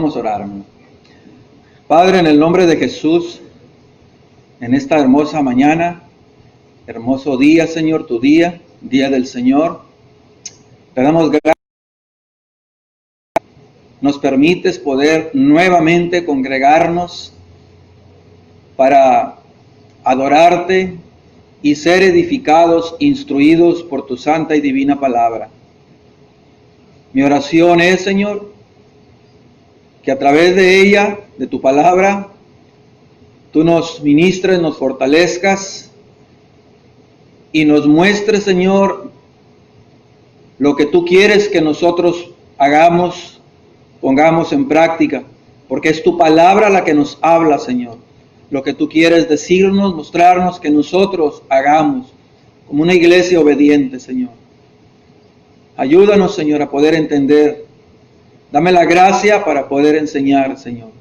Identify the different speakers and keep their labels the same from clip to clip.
Speaker 1: Vamos a orar, hermano. Padre, en el nombre de Jesús, en esta hermosa mañana, hermoso día, Señor, tu día, día del Señor, te damos gracias. Nos permites poder nuevamente congregarnos para adorarte y ser edificados, instruidos por tu santa y divina palabra. Mi oración es, Señor, que a través de ella, de tu palabra, tú nos ministres, nos fortalezcas y nos muestres, Señor, lo que tú quieres que nosotros hagamos, pongamos en práctica, porque es tu palabra la que nos habla, Señor. Lo que tú quieres decirnos, mostrarnos que nosotros hagamos como una iglesia obediente, Señor. Ayúdanos, Señor, a poder entender. Dame la gracia para poder enseñar, Señor,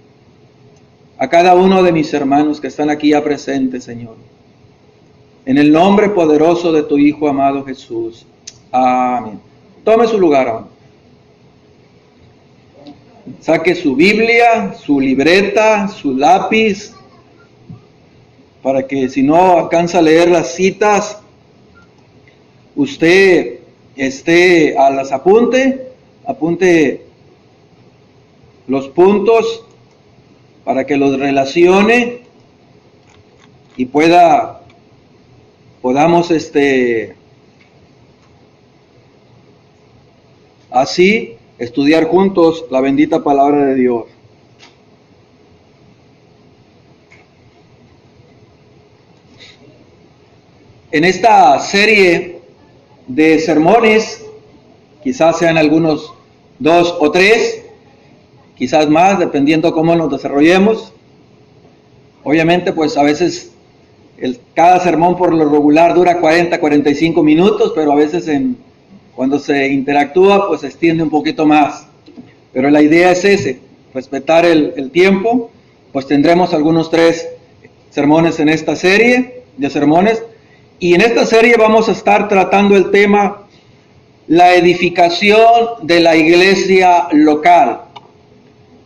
Speaker 1: a cada uno de mis hermanos que están aquí ya presentes, Señor. En el nombre poderoso de tu Hijo amado Jesús. Amén. Tome su lugar, hermano. Saque su Biblia, su libreta, su lápiz, para que si no alcanza a leer las citas, usted a las apunte los puntos para que los relacione y podamos así estudiar juntos la bendita palabra de Dios. En esta serie de sermones, quizás sean algunos 2 o 3, quizás más, dependiendo cómo nos desarrollemos. Obviamente, pues a veces cada sermón por lo regular dura 40, 45 minutos, pero a veces cuando se interactúa, pues se extiende un poquito más. Pero la idea es respetar el tiempo. Pues tendremos algunos 3 sermones en esta serie de sermones. Y en esta serie vamos a estar tratando el tema, la edificación de la iglesia local.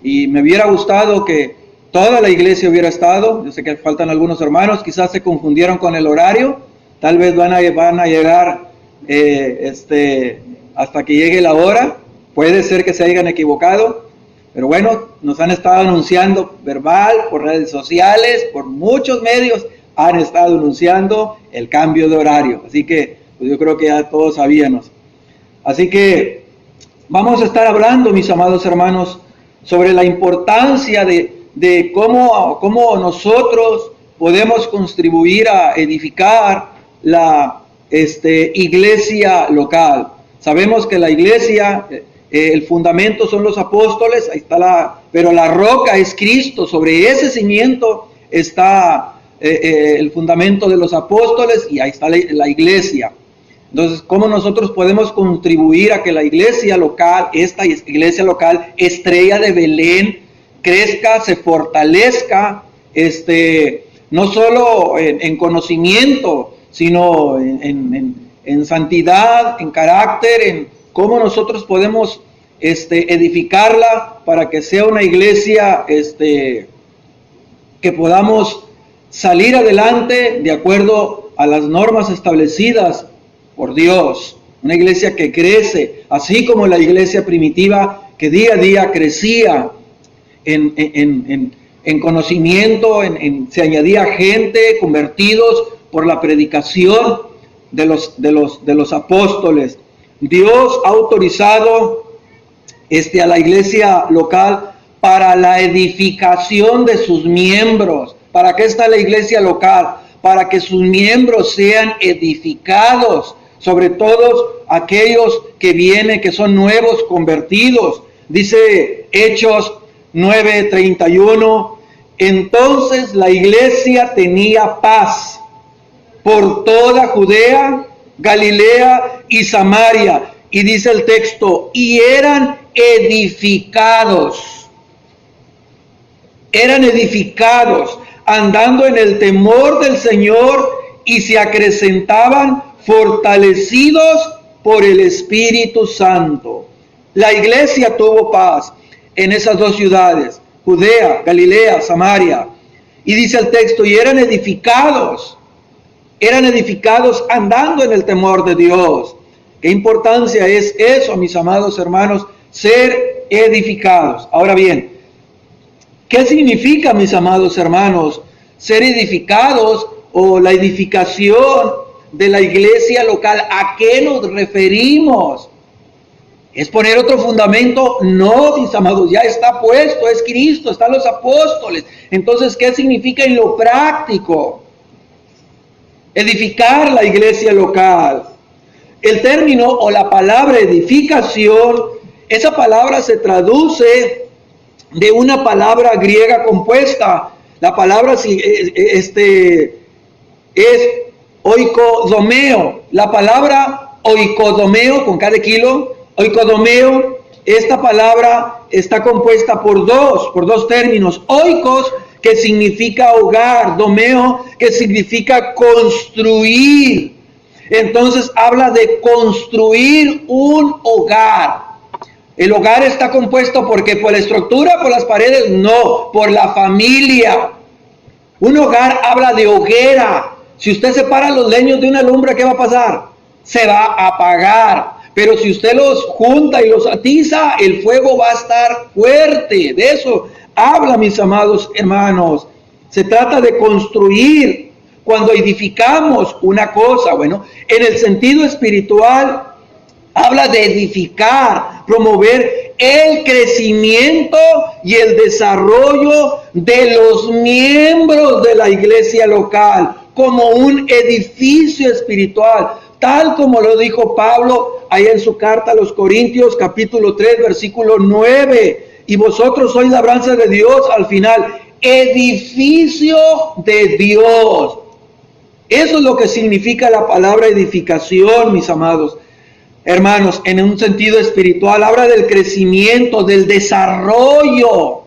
Speaker 1: Y me hubiera gustado que toda la iglesia hubiera estado. Yo sé que faltan algunos hermanos, quizás se confundieron con el horario. Tal vez van a llegar hasta que llegue la hora. Puede ser que se hayan equivocado. Pero bueno, nos han estado anunciando verbal, por redes sociales, por muchos medios. Han estado anunciando el cambio de horario. Así que pues yo creo que ya todos sabíamos. Así que vamos a estar hablando, mis amados hermanos, sobre la importancia de cómo nosotros podemos contribuir a edificar la iglesia local. Sabemos que la iglesia, el fundamento son los apóstoles, ahí está pero la roca es Cristo. Sobre ese cimiento está el fundamento de los apóstoles y ahí está la iglesia. Entonces, ¿cómo nosotros podemos contribuir a que la iglesia local, esta iglesia local, Estrella de Belén, crezca, se fortalezca, no solo en conocimiento, sino en santidad, en carácter, en cómo nosotros podemos edificarla para que sea una iglesia que podamos salir adelante de acuerdo a las normas establecidas por Dios. Una iglesia que crece, así como la iglesia primitiva que día a día crecía en conocimiento, se añadía gente, convertidos por la predicación de los apóstoles. Dios ha autorizado a la iglesia local para la edificación de sus miembros. ¿Para qué está la iglesia local? Para que sus miembros sean edificados, sobre todo aquellos que vienen, que son nuevos convertidos. Dice Hechos 9:31, entonces la iglesia tenía paz por toda Judea, Galilea y Samaria. Y dice el texto, y eran edificados, andando en el temor del Señor, y se acrecentaban fortalecidos por el Espíritu Santo. La iglesia tuvo paz. en esas dos ciudades, Judea, Galilea, Samaria. Y dice el texto, y eran edificados andando en el temor de Dios. ¿Qué importancia es eso, mis amados hermanos? Ser edificados. Ahora bien, ¿qué significa, mis amados hermanos, ser edificados o la edificación de la iglesia local? ¿A qué nos referimos? ¿Es poner otro fundamento? No, mis amados, ya está puesto, es Cristo, están los apóstoles. Entonces, ¿qué significa en lo práctico? Edificar la iglesia local. El término o la palabra edificación, esa palabra se traduce de una palabra griega compuesta. La palabra es oikodomeo. La palabra oikodomeo, con cada kilo, oikodomeo, esta palabra está compuesta por dos términos. Oikos, que significa hogar, domeo, que significa construir. Entonces habla de construir un hogar. El hogar está compuesto porque por la estructura, por las paredes, no, por la familia. Un hogar habla de hoguera. Si usted separa los leños de una lumbre, ¿qué va a pasar? Se va a apagar. Pero si usted los junta y los atiza, el fuego va a estar fuerte. De eso habla, mis amados hermanos. Se trata de construir. Cuando edificamos una cosa, bueno, en el sentido espiritual, habla de edificar, promover el crecimiento y el desarrollo de los miembros de la iglesia local, como un edificio espiritual, tal como lo dijo Pablo ahí en su carta a los Corintios, capítulo 3, versículo 9. Y vosotros sois labranza de Dios, al final, edificio de Dios. Eso es lo que significa la palabra edificación, mis amados hermanos, en un sentido espiritual. Habla del crecimiento, del desarrollo,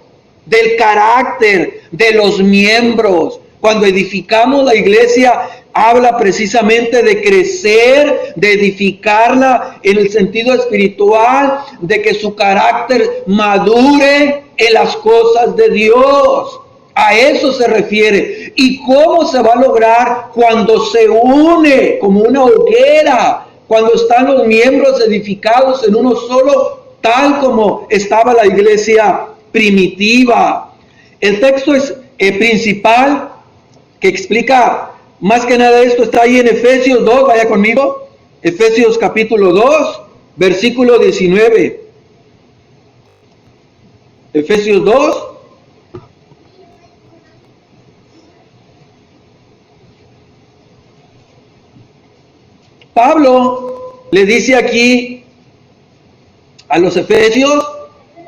Speaker 1: del carácter de los miembros. Cuando edificamos la iglesia, habla precisamente de crecer, de edificarla en el sentido espiritual, de que su carácter madure en las cosas de Dios. A eso se refiere. ¿Y cómo se va a lograr? Cuando se une como una hoguera, cuando están los miembros edificados en uno solo, tal como estaba la iglesia primitiva. El texto es principal que explica más que nada esto, está ahí en Efesios 2, vaya conmigo, Efesios capítulo 2, versículo 19. Efesios 2. Pablo le dice aquí a los efesios,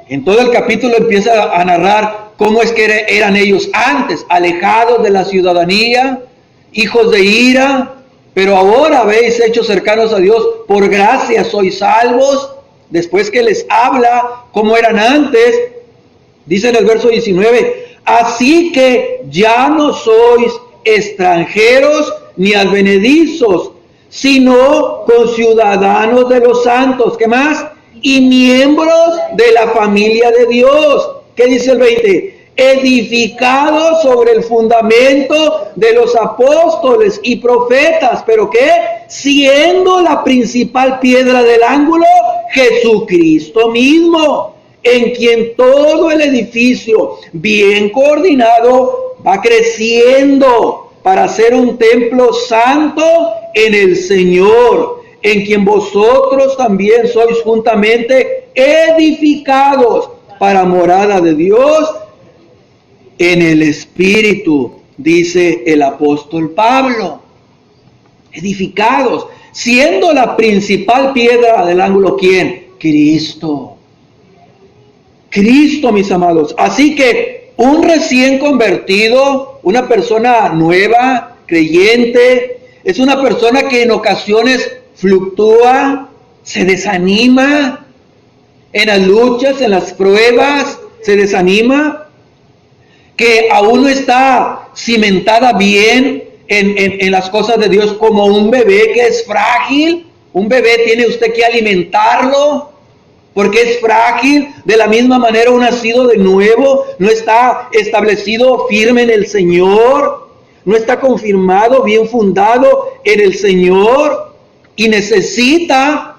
Speaker 1: en todo el capítulo empieza a narrar cómo es que eran ellos antes, alejados de la ciudadanía, hijos de ira, pero ahora habéis hecho cercanos a Dios, por gracia sois salvos. Después que les habla cómo eran antes, dice en el verso 19, así que ya no sois extranjeros ni advenedizos, sino conciudadanos de los santos. ¿Qué más? Y miembros de la familia de Dios. ¿Qué dice el 20? Edificados sobre el fundamento de los apóstoles y profetas. ¿Pero qué? Siendo la principal piedra del ángulo Jesucristo mismo, en quien todo el edificio bien coordinado va creciendo para ser un templo santo en el Señor, en quien vosotros también sois juntamente edificados para morada de Dios en el Espíritu, dice el apóstol Pablo. Edificados, siendo la principal piedra del ángulo, ¿quién? Cristo. Cristo, mis amados. Así que un recién convertido, una persona nueva, creyente, es una persona que en ocasiones fluctúa, se desanima en las luchas, en las pruebas, se desanima, que aún no está cimentada bien en las cosas de Dios, como un bebé que es frágil. Un bebé tiene usted que alimentarlo, porque es frágil. De la misma manera, un nacido de nuevo no está establecido firme en el Señor, no está confirmado, bien fundado en el Señor, y necesita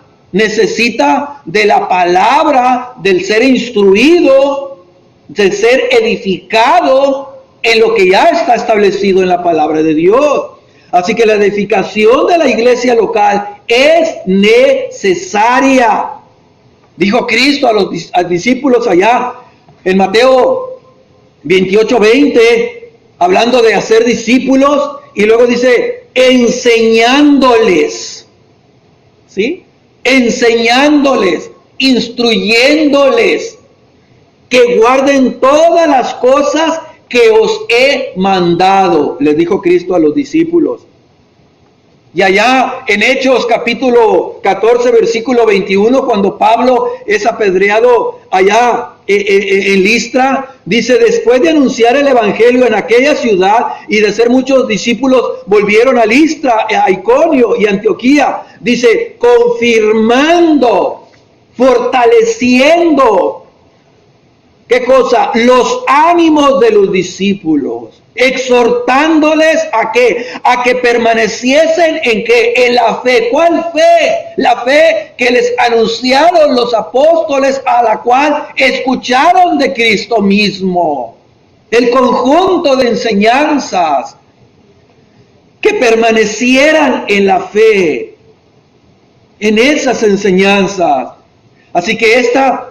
Speaker 1: de la palabra, del ser instruido, de ser edificado en lo que ya está establecido en la palabra de Dios. Así que la edificación de la iglesia local es necesaria. Dijo Cristo a los discípulos allá en Mateo 28:20, hablando de hacer discípulos, y luego dice, enseñándoles, ¿sí? Enseñándoles, instruyéndoles, que guarden todas las cosas que os he mandado, les dijo Cristo a los discípulos. Y allá en Hechos capítulo 14, versículo 21, cuando Pablo es apedreado allá en Listra, dice, después de anunciar el evangelio en aquella ciudad y de ser muchos discípulos, volvieron a Listra, a Iconio y Antioquía, dice, confirmando, fortaleciendo, ¿qué cosa? Los ánimos de los discípulos, exhortándoles a qué, a que permaneciesen en qué, en la fe. ¿Cuál fe? La fe que les anunciaron los apóstoles, a la cual escucharon de Cristo mismo. El conjunto de enseñanzas, que permanecieran en la fe, en esas enseñanzas. Así que esta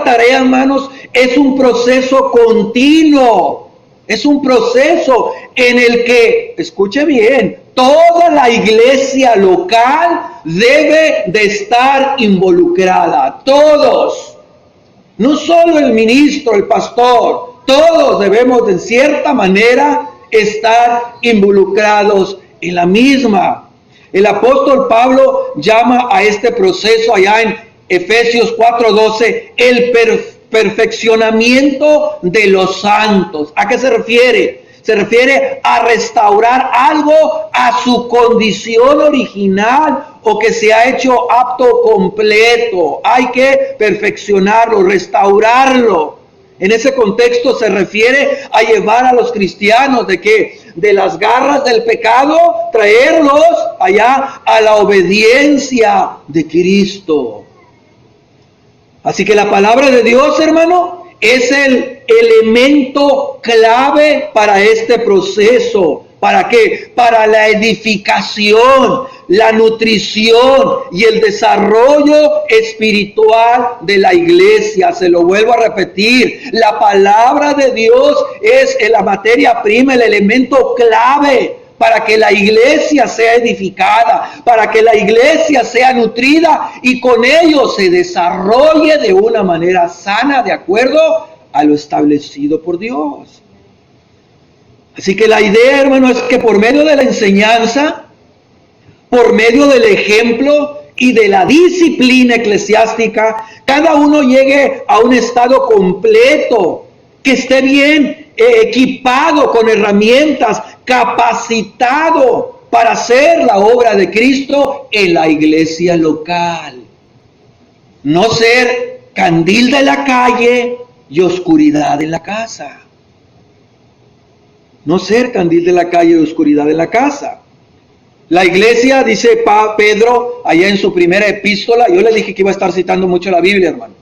Speaker 1: tarea, hermanos, es un proceso continuo, es un proceso en el que, escuche bien, toda la iglesia local debe de estar involucrada, todos, no solo el ministro, el pastor, todos debemos de cierta manera estar involucrados en la misma. El apóstol Pablo llama a este proceso allá en Efesios 4:12, el perfeccionamiento de los santos. ¿A qué se refiere? Se refiere a restaurar algo a su condición original o que se ha hecho apto completo. Hay que perfeccionarlo, restaurarlo. En ese contexto se refiere a llevar a los cristianos de que de las garras del pecado, traerlos allá a la obediencia de Cristo. Así que la palabra de Dios, hermano, es el elemento clave para este proceso. ¿Para qué? Para la edificación, la nutrición y el desarrollo espiritual de la iglesia. Se lo vuelvo a repetir. La palabra de Dios es la materia prima, el elemento clave para que la iglesia sea edificada, para que la iglesia sea nutrida y con ello se desarrolle de una manera sana, de acuerdo a lo establecido por Dios. Así que la idea, hermano, es que por medio de la enseñanza, por medio del ejemplo y de la disciplina eclesiástica, cada uno llegue a un estado completo, que esté bien equipado con herramientas, capacitado para hacer la obra de Cristo en la iglesia local. No ser candil de la calle y oscuridad en la casa. No ser candil de la calle y oscuridad en la casa. La iglesia, dice Pedro, allá en su primera epístola, yo le dije que iba a estar citando mucho la Biblia, hermano.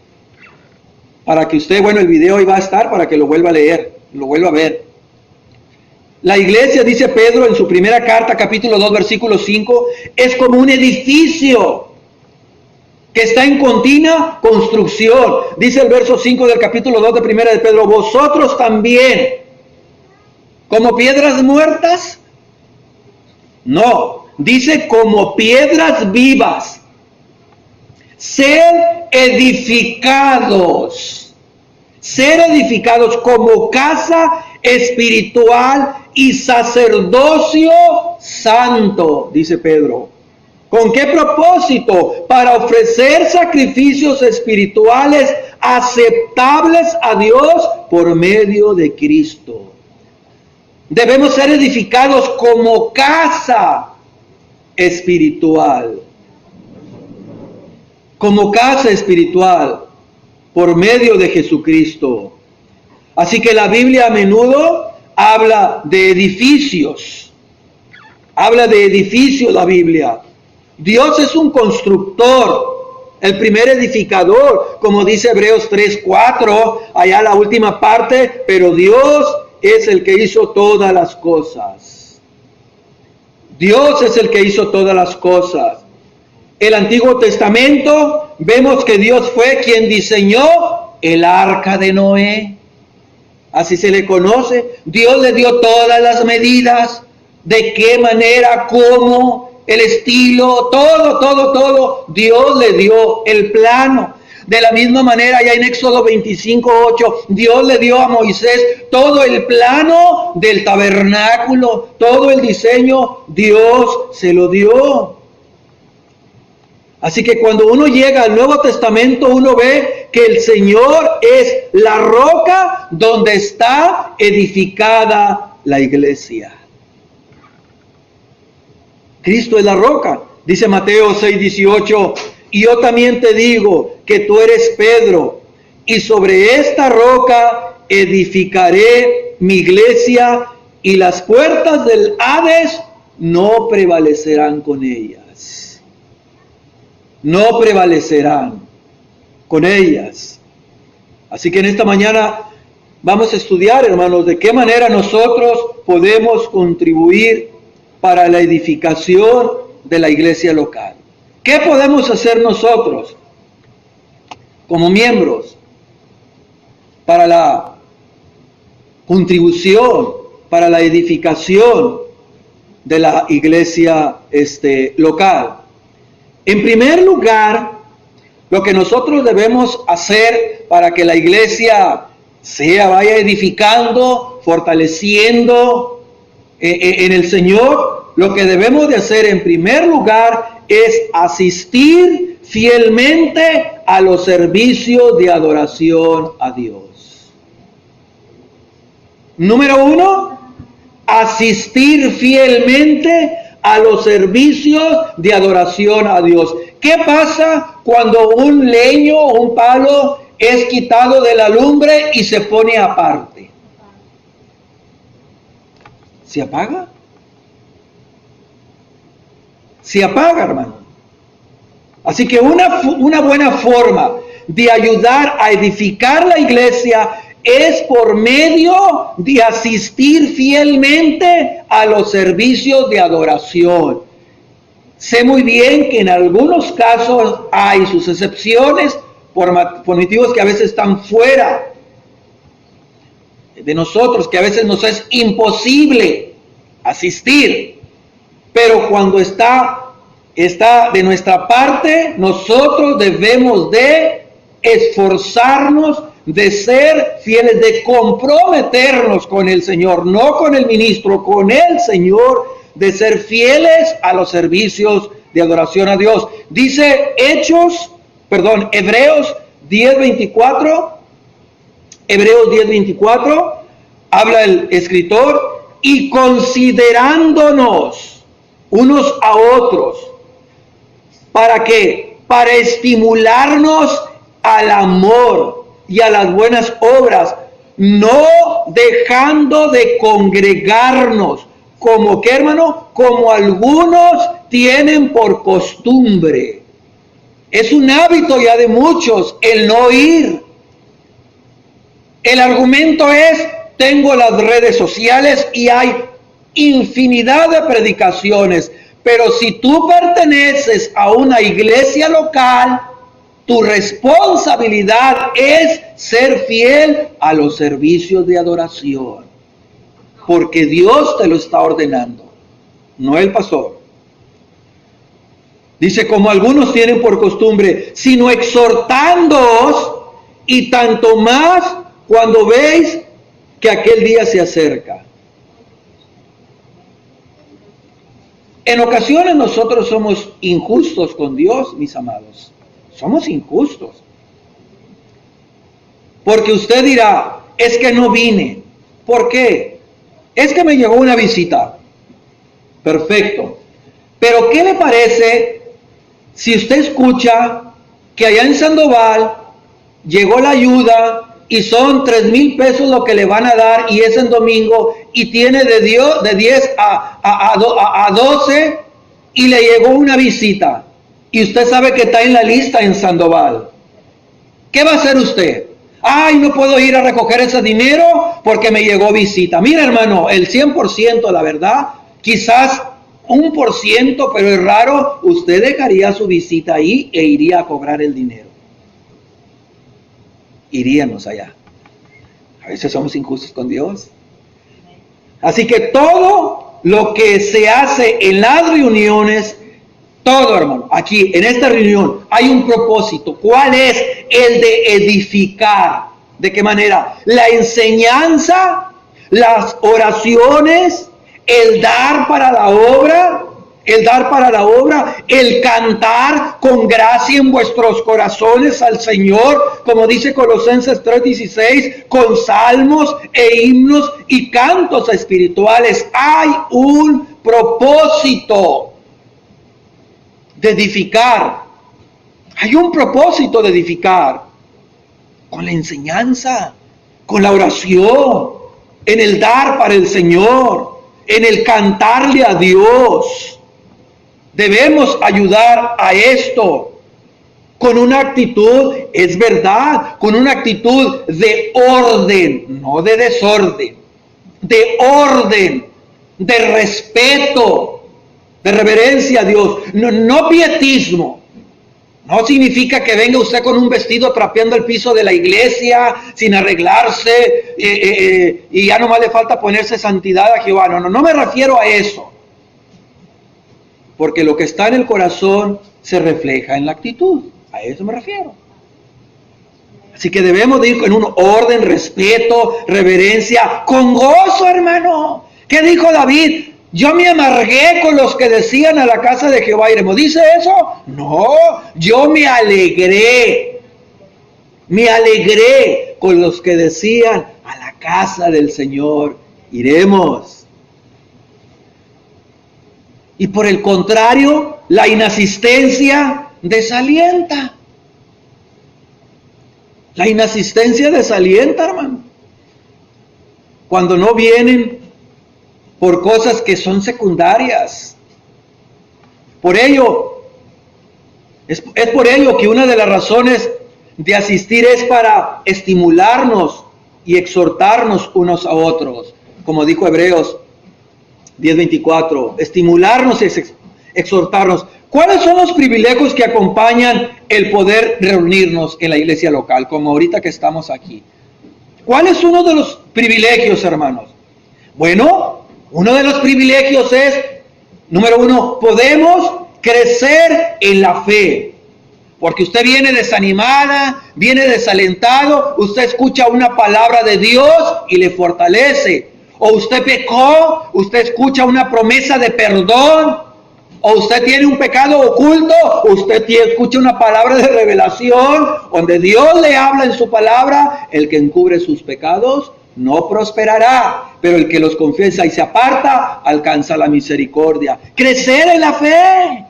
Speaker 1: Para que usted, el video ahí va a estar para que lo vuelva a leer, lo vuelva a ver. La iglesia, dice Pedro en su primera carta, capítulo 2, versículo 5, es como un edificio que está en continua construcción. Dice el verso 5 del capítulo 2 de primera de Pedro, vosotros también, como piedras muertas, no, dice como piedras vivas, ser edificados como casa espiritual y sacerdocio santo, dice Pedro. ¿Con qué propósito? Para ofrecer sacrificios espirituales aceptables a Dios por medio de Cristo. Debemos ser edificados como casa espiritual. como casa espiritual por medio de Jesucristo. Así que la Biblia a menudo habla de edificios. Habla de edificios la Biblia. Dios es un constructor, el primer edificador, como dice Hebreos 3:4, allá la última parte, pero Dios es el que hizo todas las cosas. Dios es el que hizo todas las cosas. El Antiguo Testamento, vemos que Dios fue quien diseñó el arca de Noé. Así se le conoce. Dios le dio todas las medidas, de qué manera, cómo, el estilo, todo. Dios le dio el plano. De la misma manera, ya en Éxodo 25:8, Dios le dio a Moisés todo el plano del tabernáculo, todo el diseño, Dios se lo dio. Así que cuando uno llega al Nuevo Testamento, uno ve que el Señor es la roca donde está edificada la iglesia. Cristo es la roca. Dice Mateo 6:18, y yo también te digo que tú eres Pedro, y sobre esta roca edificaré mi iglesia, y las puertas del Hades no prevalecerán con ellas. No prevalecerán con ellas. Así que en esta mañana vamos a estudiar, hermanos, de qué manera nosotros podemos contribuir para la edificación de la iglesia local. ¿Qué podemos hacer nosotros como miembros para la contribución, para la edificación de la iglesia local? En primer lugar, lo que nosotros debemos hacer para que la iglesia vaya edificando, fortaleciendo en el Señor, lo que debemos de hacer en primer lugar es asistir fielmente a los servicios de adoración a Dios. Número 1, asistir fielmente a los servicios de adoración a Dios. ¿Qué pasa cuando un leño o un palo es quitado de la lumbre y se pone aparte? ¿Se apaga? Se apaga, hermano. Así que una buena forma de ayudar a edificar la iglesia es por medio de asistir fielmente a los servicios de adoración. Sé muy bien que en algunos casos hay sus excepciones por motivos que a veces están fuera de nosotros, que a veces nos es imposible asistir. Pero cuando está de nuestra parte, nosotros debemos de esforzarnos, de ser fieles, de comprometernos con el Señor, no con el ministro, con el Señor, de ser fieles a los servicios de adoración a Dios. Dice Hebreos 10:24, Hebreos 10:24, habla el escritor, y considerándonos unos a otros, ¿para qué? Para estimularnos al amor y a las buenas obras, no dejando de congregarnos, como que, hermano, como algunos tienen por costumbre. Es un hábito ya de muchos el no ir. El argumento es, tengo las redes sociales y hay infinidad de predicaciones, pero si tú perteneces a una iglesia local, tu responsabilidad es ser fiel a los servicios de adoración, porque Dios te lo está ordenando, no el pastor. Dice, como algunos tienen por costumbre, sino exhortándoos, y tanto más cuando veis que aquel día se acerca. En ocasiones nosotros somos injustos con Dios, mis amados. Somos injustos. Porque usted dirá, es que no vine. ¿Por qué? Es que me llegó una visita. Perfecto. Pero ¿qué le parece si usted escucha que allá en Sandoval llegó la ayuda y son 3,000 pesos lo que le van a dar y es en domingo y tiene de 10 a 12 y le llegó una visita y usted sabe que está en la lista en Sandoval. ¿Qué va a hacer usted? Ay, no puedo ir a recoger ese dinero porque me llegó visita. Mira, hermano, el 100%, la verdad, quizás 1%, pero es raro, usted dejaría su visita ahí e iría a cobrar el dinero. Iríamos allá. A veces somos injustos con Dios. Así que todo lo que se hace en las reuniones, todo, hermano, aquí en esta reunión hay un propósito. ¿Cuál es? El de edificar. ¿De qué manera? La enseñanza, las oraciones, el dar para la obra, el cantar con gracia en vuestros corazones al Señor, como dice Colosenses 3:16, con salmos e himnos y cantos espirituales. Hay un propósito de edificar. Hay un propósito de edificar con la enseñanza, con la oración, en el dar para el Señor, en el cantarle a Dios. Debemos ayudar a esto con una actitud, es verdad, con una actitud de orden, no de desorden, de orden, de respeto, de reverencia a Dios, no pietismo. No significa que venga usted con un vestido trapeando el piso de la iglesia, sin arreglarse, y ya nomás le falta ponerse santidad a Jehová. No me refiero a eso. Porque lo que está en el corazón se refleja en la actitud. A eso me refiero. Así que debemos de ir con un orden, respeto, reverencia, con gozo, hermano. ¿Qué dijo David? Yo me amargué con los que decían a la casa de Jehová iremos. ¿Dice eso? No, yo me alegré. Me alegré con los que decían a la casa del Señor iremos. Y por el contrario, la inasistencia desalienta. La inasistencia desalienta, hermano. Cuando no vienen por cosas que son secundarias. Por ello, es por ello que una de las razones de asistir es para estimularnos y exhortarnos unos a otros. Como dijo Hebreos 10:24, estimularnos y exhortarnos. ¿Cuáles son los privilegios que acompañan el poder reunirnos en la iglesia local, como ahorita que estamos aquí? ¿Cuál es uno de los privilegios, hermanos? Bueno, uno de los privilegios es, número uno, podemos crecer en la fe. Porque usted viene desanimada, viene desalentado, usted escucha una palabra de Dios y le fortalece. O usted pecó, usted escucha una promesa de perdón, o usted tiene un pecado oculto, usted escucha una palabra de revelación, donde Dios le habla en su palabra, el que encubre sus pecados no prosperará, pero el que los confiesa y se aparta, alcanza la misericordia. Crecer en la fe,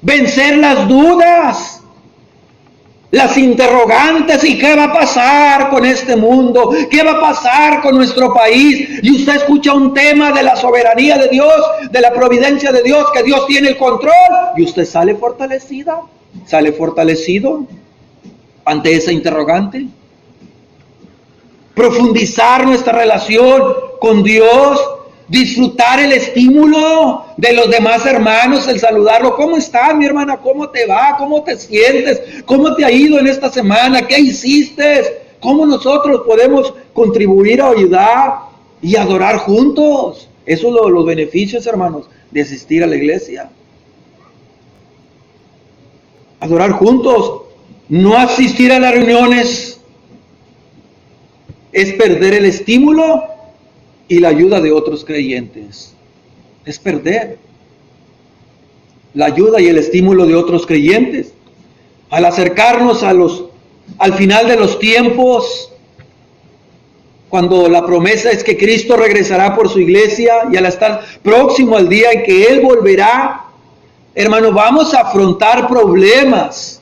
Speaker 1: vencer las dudas, las interrogantes, ¿y qué va a pasar con este mundo? ¿Qué va a pasar con nuestro país? Y usted escucha un tema de la soberanía de Dios, de la providencia de Dios, que Dios tiene el control, y usted sale fortalecida, sale fortalecido ante esa interrogante. Profundizar nuestra relación con Dios, disfrutar el estímulo de los demás hermanos, el saludarlo. ¿Cómo estás, mi hermana? ¿Cómo te va? ¿Cómo te sientes? ¿Cómo te ha ido en esta semana? ¿Qué hiciste? ¿Cómo nosotros podemos contribuir a ayudar y adorar juntos? Esos son los beneficios, hermanos, de asistir a la iglesia. Adorar juntos, no asistir a las reuniones, es perder el estímulo y la ayuda de otros creyentes. Es perder la ayuda y el estímulo de otros creyentes. Al acercarnos al final de los tiempos, cuando la promesa es que Cristo regresará por su iglesia, y al estar próximo al día en que Él volverá, hermano, vamos a afrontar problemas.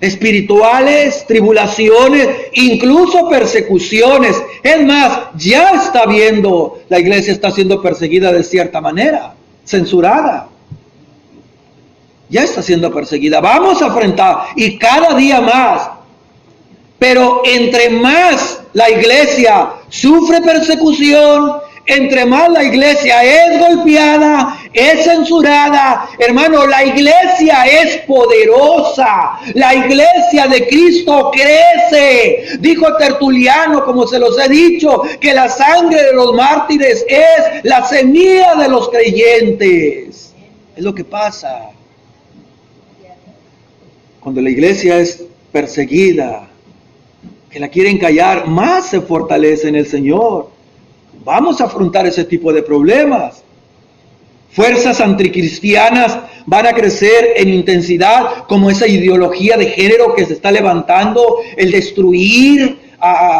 Speaker 1: espirituales, tribulaciones, incluso persecuciones. Es más, ya está viendo, la iglesia está siendo perseguida de cierta manera, censurada. Ya está siendo perseguida. Vamos a enfrentar, y cada día más. Pero entre más la iglesia sufre persecución, entre más la iglesia es golpeada, es censurada, hermano, la iglesia es poderosa. La iglesia de Cristo crece. Dijo Tertuliano, como se los he dicho, que la sangre de los mártires es la semilla de los creyentes. Es lo que pasa cuando la iglesia es perseguida, que la quieren callar, más se fortalece en el Señor. Vamos a afrontar ese tipo de problemas. Fuerzas anticristianas van a crecer en intensidad, como esa ideología de género que se está levantando, el destruir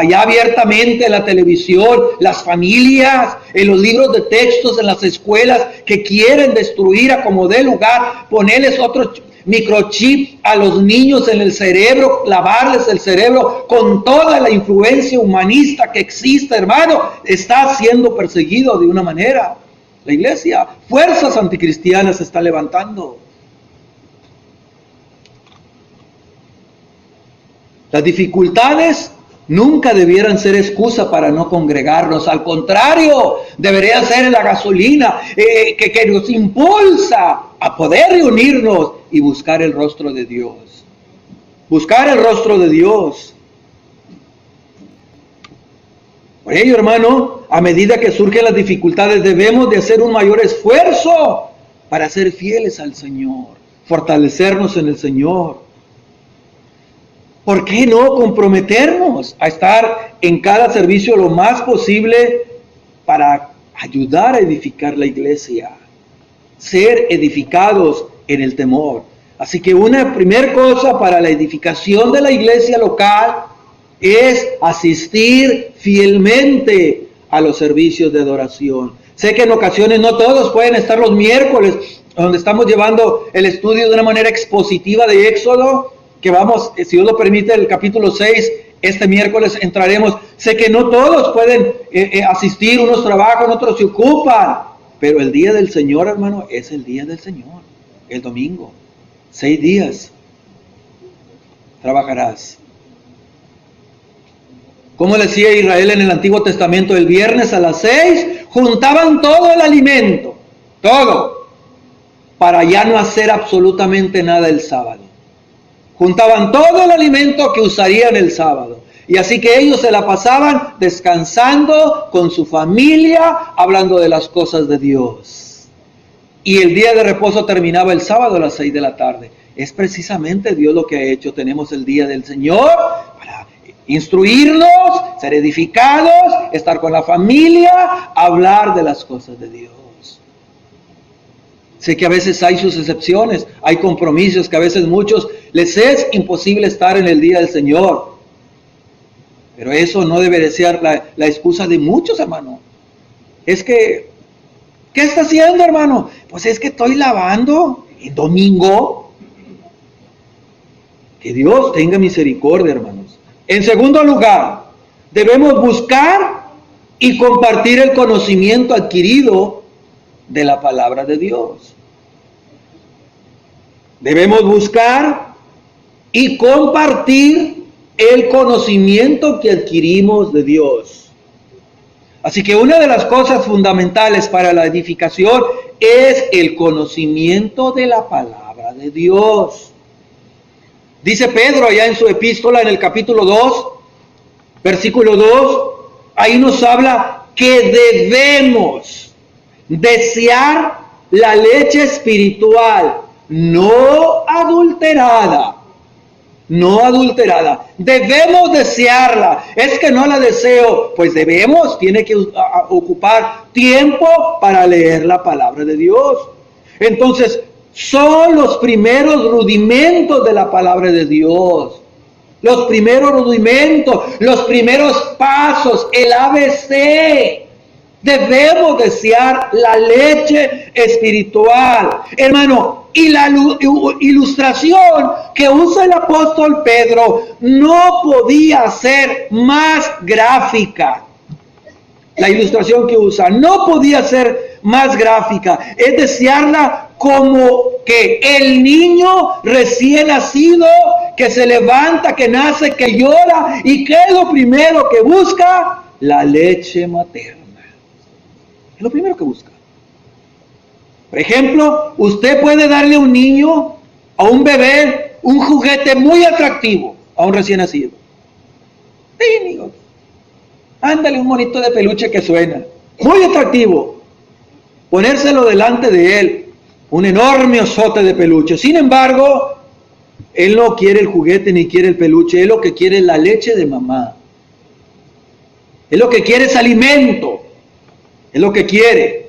Speaker 1: ya abiertamente en la televisión, las familias, en los libros de textos, en las escuelas, que quieren destruir a como dé lugar, ponerles otro microchip a los niños en el cerebro, lavarles el cerebro con toda la influencia humanista que existe, hermano. Está siendo perseguido de una manera. La iglesia, fuerzas anticristianas se están levantando. Las dificultades nunca debieran ser excusa para no congregarnos. Al contrario, debería ser la gasolina que nos impulsa a poder reunirnos y buscar el rostro de Dios. Buscar el rostro de Dios. Por ello, hermano, a medida que surgen las dificultades, debemos de hacer un mayor esfuerzo para ser fieles al Señor, fortalecernos en el Señor. ¿Por qué no comprometernos a estar en cada servicio lo más posible para ayudar a edificar la iglesia? Ser edificados en el temor. Así que una primera cosa para la edificación de la iglesia local es asistir fielmente a los servicios de adoración. Sé que en ocasiones no todos pueden estar los miércoles, donde estamos llevando el estudio de una manera expositiva de Éxodo, que vamos, si Dios lo permite, el capítulo 6, este miércoles entraremos. Sé que no todos pueden asistir, unos trabajan, otros se ocupan, pero el día del Señor, hermano, es el día del Señor, el domingo. 6 días trabajarás. Como decía Israel en el Antiguo Testamento, el viernes a las 6 juntaban todo el alimento, todo, para ya no hacer absolutamente nada el sábado. Juntaban todo el alimento que usarían el sábado. Y así que ellos se la pasaban descansando con su familia, hablando de las cosas de Dios. Y el día de reposo terminaba el sábado a las 6 de la tarde. Es precisamente Dios lo que ha hecho. Tenemos el día del Señor para instruirnos, ser edificados, estar con la familia, hablar de las cosas de Dios. Sé que a veces hay sus excepciones, hay compromisos que a veces muchos les es imposible estar en el día del Señor. Pero eso no debe de ser la excusa de muchos, hermano. Es que, ¿qué está haciendo, hermano? Pues es que estoy lavando el domingo. Que Dios tenga misericordia, hermanos. En segundo lugar, debemos buscar y compartir el conocimiento adquirido de la palabra de Dios. Debemos buscar y compartir el conocimiento que adquirimos de Dios. Así que una de las cosas fundamentales para la edificación es el conocimiento de la palabra de Dios. Dice Pedro allá en su epístola en el capítulo 2, versículo 2, ahí nos habla que debemos desear la leche espiritual, no adulterada. No adulterada. Debemos desearla. Es que no la deseo. Pues debemos, tiene que ocupar tiempo para leer la palabra de Dios. Entonces, son los primeros rudimentos de la palabra de Dios. Los primeros rudimentos, los primeros pasos, el ABC Debemos desear la leche espiritual, hermano. Y la ilustración que usa el apóstol Pedro no podía ser más gráfica. La ilustración que usa no podía ser más gráfica. Es desearla como que el niño recién nacido, que se levanta, que nace, que llora, y que es lo primero que busca, la leche materna. Es lo primero que busca. Por ejemplo, usted puede darle a un niño, a un bebé, un juguete muy atractivo, a un recién nacido. Sí, niño. Ándale un monito de peluche que suena, muy atractivo. Ponérselo delante de él, un enorme osote de peluche. Sin embargo, él no quiere el juguete ni quiere el peluche. Él lo que quiere es la leche de mamá. Él lo que quiere es alimento. Es lo que quiere.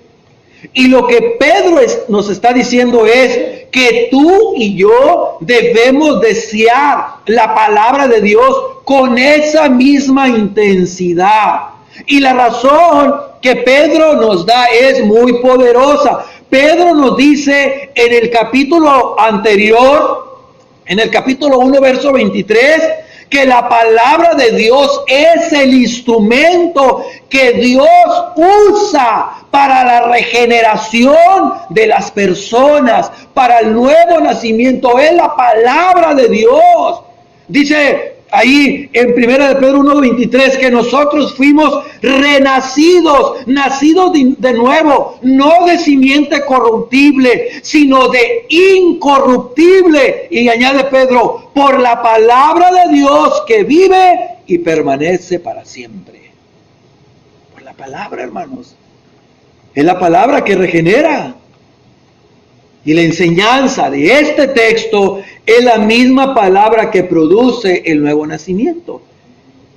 Speaker 1: Y lo que Pedro nos está diciendo es que tú y yo debemos desear la palabra de Dios con esa misma intensidad. Y la razón que Pedro nos da es muy poderosa. Pedro nos dice en el capítulo anterior, en el capítulo 1, verso 23, que la palabra de Dios es el instrumento que Dios usa para la regeneración de las personas, para el nuevo nacimiento. Es la palabra de Dios. Dice ahí en 1 de Pedro 1:23 que nosotros fuimos renacidos, nacidos de nuevo, no de simiente corruptible, sino de incorruptible. Y añade Pedro, por la palabra de Dios que vive y permanece para siempre. Por la palabra, hermanos. Es la palabra que regenera. Y la enseñanza de este texto es la misma palabra que produce el nuevo nacimiento.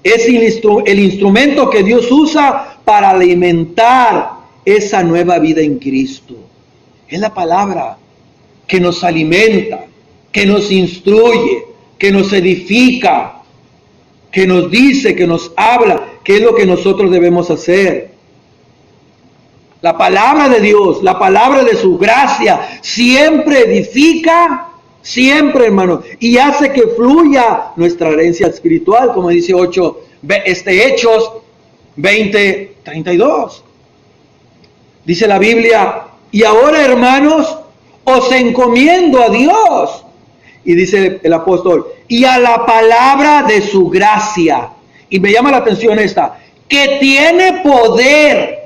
Speaker 1: Es el instrumento que Dios usa para alimentar esa nueva vida en Cristo. Es la palabra que nos alimenta, que nos instruye, que nos edifica, que nos dice, que nos habla, qué es lo que nosotros debemos hacer. La palabra de Dios, la palabra de su gracia, siempre edifica, siempre, hermano, y hace que fluya nuestra herencia espiritual, como dice Hechos 20:32. Dice la Biblia, y ahora, hermanos, os encomiendo a Dios. Y dice el apóstol, y a la palabra de su gracia. Y me llama la atención esta, que tiene poder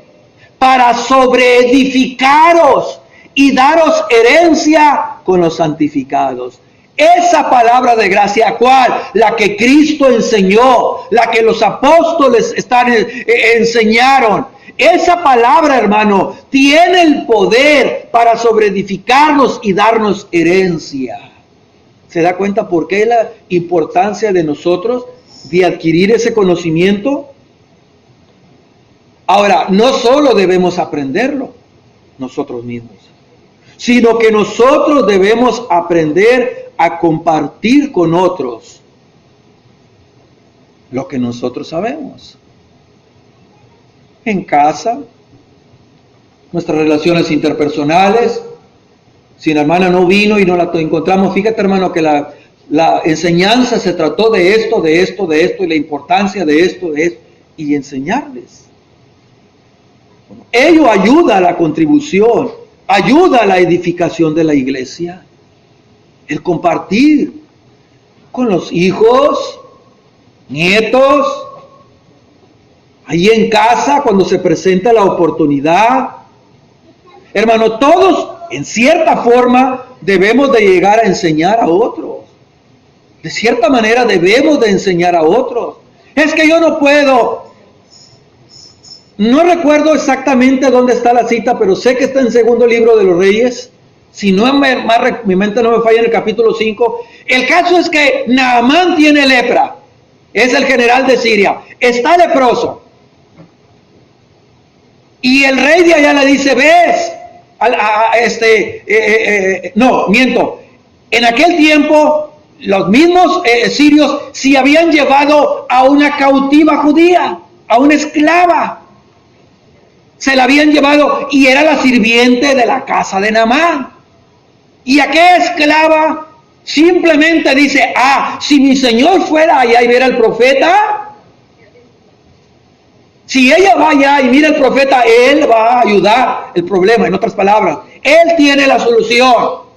Speaker 1: para sobreedificaros y daros herencia con los santificados. Esa palabra de gracia, ¿cuál? La que Cristo enseñó, la que los apóstoles enseñaron. Esa palabra, hermano, tiene el poder para sobreedificarnos y darnos herencia. ¿Se da cuenta por qué la importancia de nosotros de adquirir ese conocimiento? Ahora, no solo debemos aprenderlo nosotros mismos, sino que nosotros debemos aprender a compartir con otros lo que nosotros sabemos. En casa, nuestras relaciones interpersonales. Si la hermana no vino y no la encontramos, fíjate, hermano, que la enseñanza se trató de esto, y la importancia de esto, y enseñarles. Ello ayuda a la contribución, ayuda a la edificación de la iglesia. El compartir con los hijos, nietos, ahí en casa cuando se presenta la oportunidad. Hermano, todos en cierta forma debemos de llegar a enseñar a otros. De cierta manera debemos de enseñar a otros. Es que yo no puedo. No recuerdo exactamente dónde está la cita, pero sé que está en segundo libro de los Reyes. Si no mi mente no me falla, en el capítulo 5. El caso es que Naamán tiene lepra. Es el general de Siria. Está leproso. Y el rey de allá le dice, ves, miento. En aquel tiempo, los mismos sirios se habían llevado a una cautiva judía, a una esclava. Se la habían llevado y era la sirviente de la casa de Naamán. Y aquella esclava simplemente dice, si mi señor fuera allá y viera al profeta, si ella va allá y mira al profeta, él va a ayudar el problema. En otras palabras, él tiene la solución.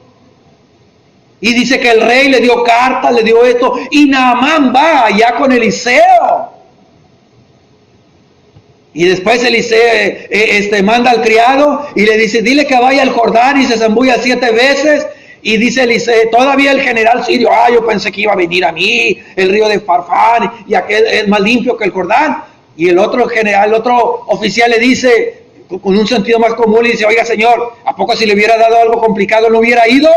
Speaker 1: Y dice que el rey le dio carta, le dio esto, y Naamán va allá con Eliseo. Y después Eliseo manda al criado y le dice, dile que vaya al Jordán y se zambulla 7 veces. Y dice Eliseo, todavía el general sirio, yo pensé que iba a venir a mí, el río de Farfán, y aquel es más limpio que el Jordán. Y el otro general, el otro oficial le dice, con un sentido más común, le dice, oiga señor, ¿a poco si le hubiera dado algo complicado no hubiera ido?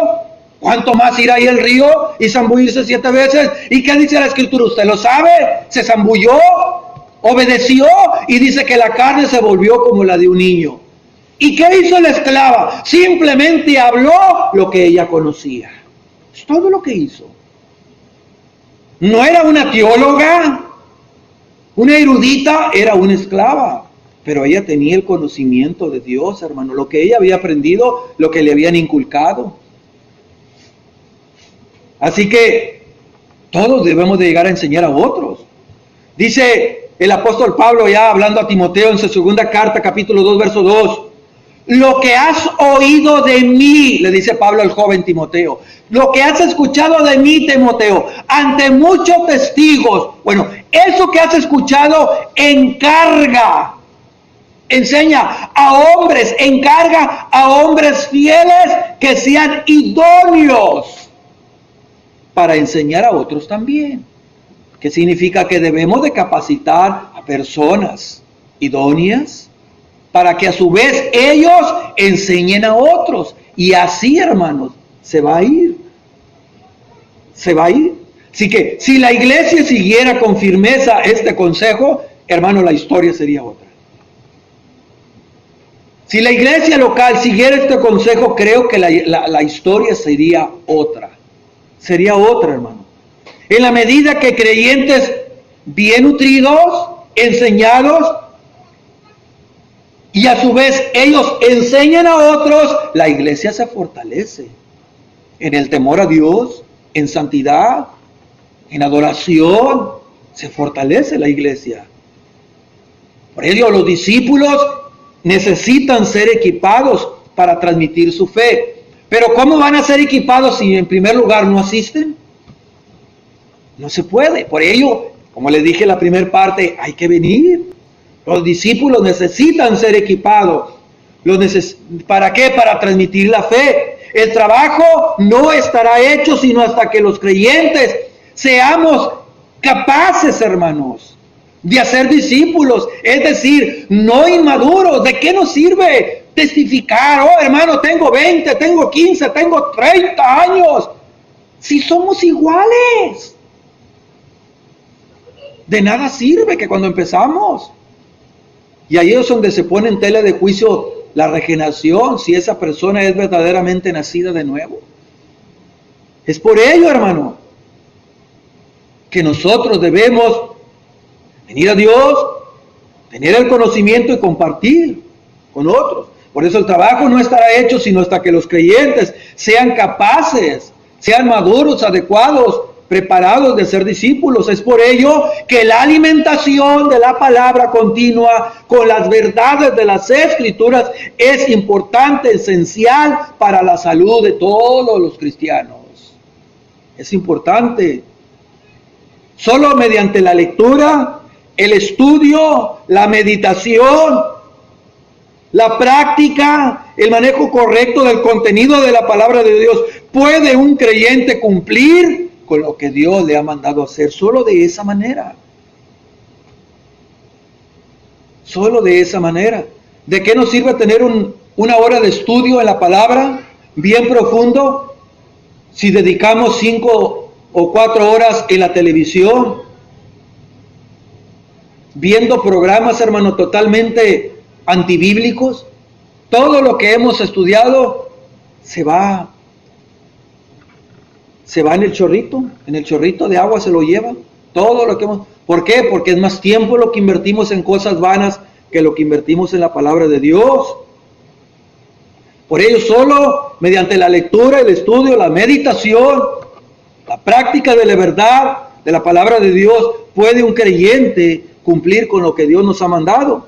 Speaker 1: ¿Cuánto más ir ahí al río y zambullirse 7 veces? ¿Y qué dice la escritura? ¿Usted lo sabe? Se zambulló, obedeció y dice que la carne se volvió como la de un niño. ¿Y qué hizo la esclava? Simplemente habló lo que ella conocía. Es todo lo que hizo. No era una teóloga, una erudita, era una esclava. Pero ella tenía el conocimiento de Dios, hermano. Lo que ella había aprendido, lo que le habían inculcado. Así que todos debemos de llegar a enseñar a otros. Dice el apóstol Pablo ya hablando a Timoteo en su segunda carta, capítulo 2, verso 2. Lo que has oído de mí, le dice Pablo al joven Timoteo, lo que has escuchado de mí, Timoteo, ante muchos testigos. Bueno, eso que has escuchado encarga, enseña a hombres, encarga a hombres fieles que sean idóneos para enseñar a otros también. ¿Qué significa? Que debemos de capacitar a personas idóneas para que a su vez ellos enseñen a otros. Y así, hermanos, se va a ir. Se va a ir. Así que si la iglesia siguiera con firmeza este consejo, hermano, la historia sería otra. Si la iglesia local siguiera este consejo, creo que la historia sería otra. Sería otra, hermano. En la medida que creyentes bien nutridos, enseñados, y a su vez ellos enseñan a otros, la iglesia se fortalece en el temor a Dios, en santidad, en adoración, se fortalece la iglesia. Por ello los discípulos necesitan ser equipados para transmitir su fe. Pero ¿cómo van a ser equipados si en primer lugar no asisten? No se puede. Por ello, como les dije en la primera parte, hay que venir. Los discípulos necesitan ser equipados. ¿Para qué? Para transmitir la fe. El trabajo no estará hecho sino hasta que los creyentes seamos capaces, hermanos, de hacer discípulos. Es decir, no inmaduros. ¿De qué nos sirve testificar? Oh, hermano, tengo 20, tengo 15, tengo 30 años. Si somos iguales. De nada sirve que cuando empezamos. Y ahí es donde se pone en tela de juicio la regeneración, si esa persona es verdaderamente nacida de nuevo. Es por ello, hermano, que nosotros debemos venir a Dios, tener el conocimiento y compartir con otros. Por eso el trabajo no estará hecho sino hasta que los creyentes sean capaces, sean maduros, adecuados, preparados de ser discípulos. Es por ello que la alimentación de la palabra continua con las verdades de las Escrituras es importante, esencial para la salud de todos los cristianos. Es importante. Solo mediante la lectura, el estudio, la meditación, la práctica, el manejo correcto del contenido de la palabra de Dios, puede un creyente cumplir con lo que Dios le ha mandado hacer. Solo de esa manera. Solo de esa manera. ¿De qué nos sirve tener una hora de estudio en la palabra bien profundo si dedicamos 5 o 4 horas en la televisión viendo programas, hermano, totalmente antibíblicos? Todo lo que hemos estudiado se va en el chorrito de agua se lo lleva. Todo lo que hemos... ¿Por qué? Porque es más tiempo lo que invertimos en cosas vanas que lo que invertimos en la palabra de Dios. Por ello, solo mediante la lectura, el estudio, la meditación, la práctica de la verdad, de la palabra de Dios, puede un creyente cumplir con lo que Dios nos ha mandado.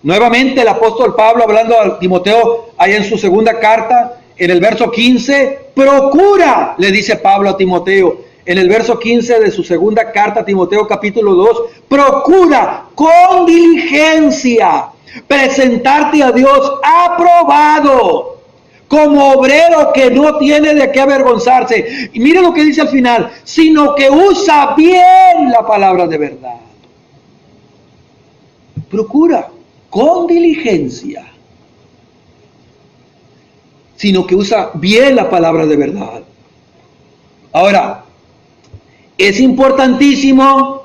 Speaker 1: Nuevamente el apóstol Pablo, hablando a Timoteo, allá en su segunda carta, en el verso 15, procura, le dice Pablo a Timoteo, en el verso 15 de su segunda carta a Timoteo capítulo 2, procura con diligencia presentarte a Dios aprobado, como obrero que no tiene de qué avergonzarse. Y mire lo que dice al final, sino que usa bien la palabra de verdad. Procura con diligencia, sino que usa bien la palabra de verdad. Ahora, es importantísimo,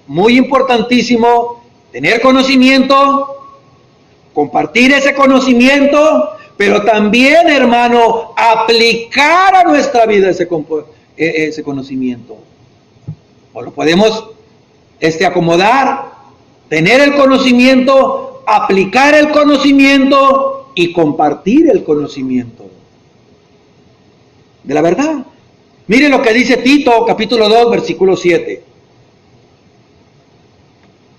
Speaker 1: muy importantísimo, tener conocimiento, compartir ese conocimiento, pero también, hermano, aplicar a nuestra vida ese conocimiento. O lo podemos acomodar, tener el conocimiento, aplicar el conocimiento y compartir el conocimiento de la verdad. Mire lo que dice Tito, capítulo 2, versículo 7.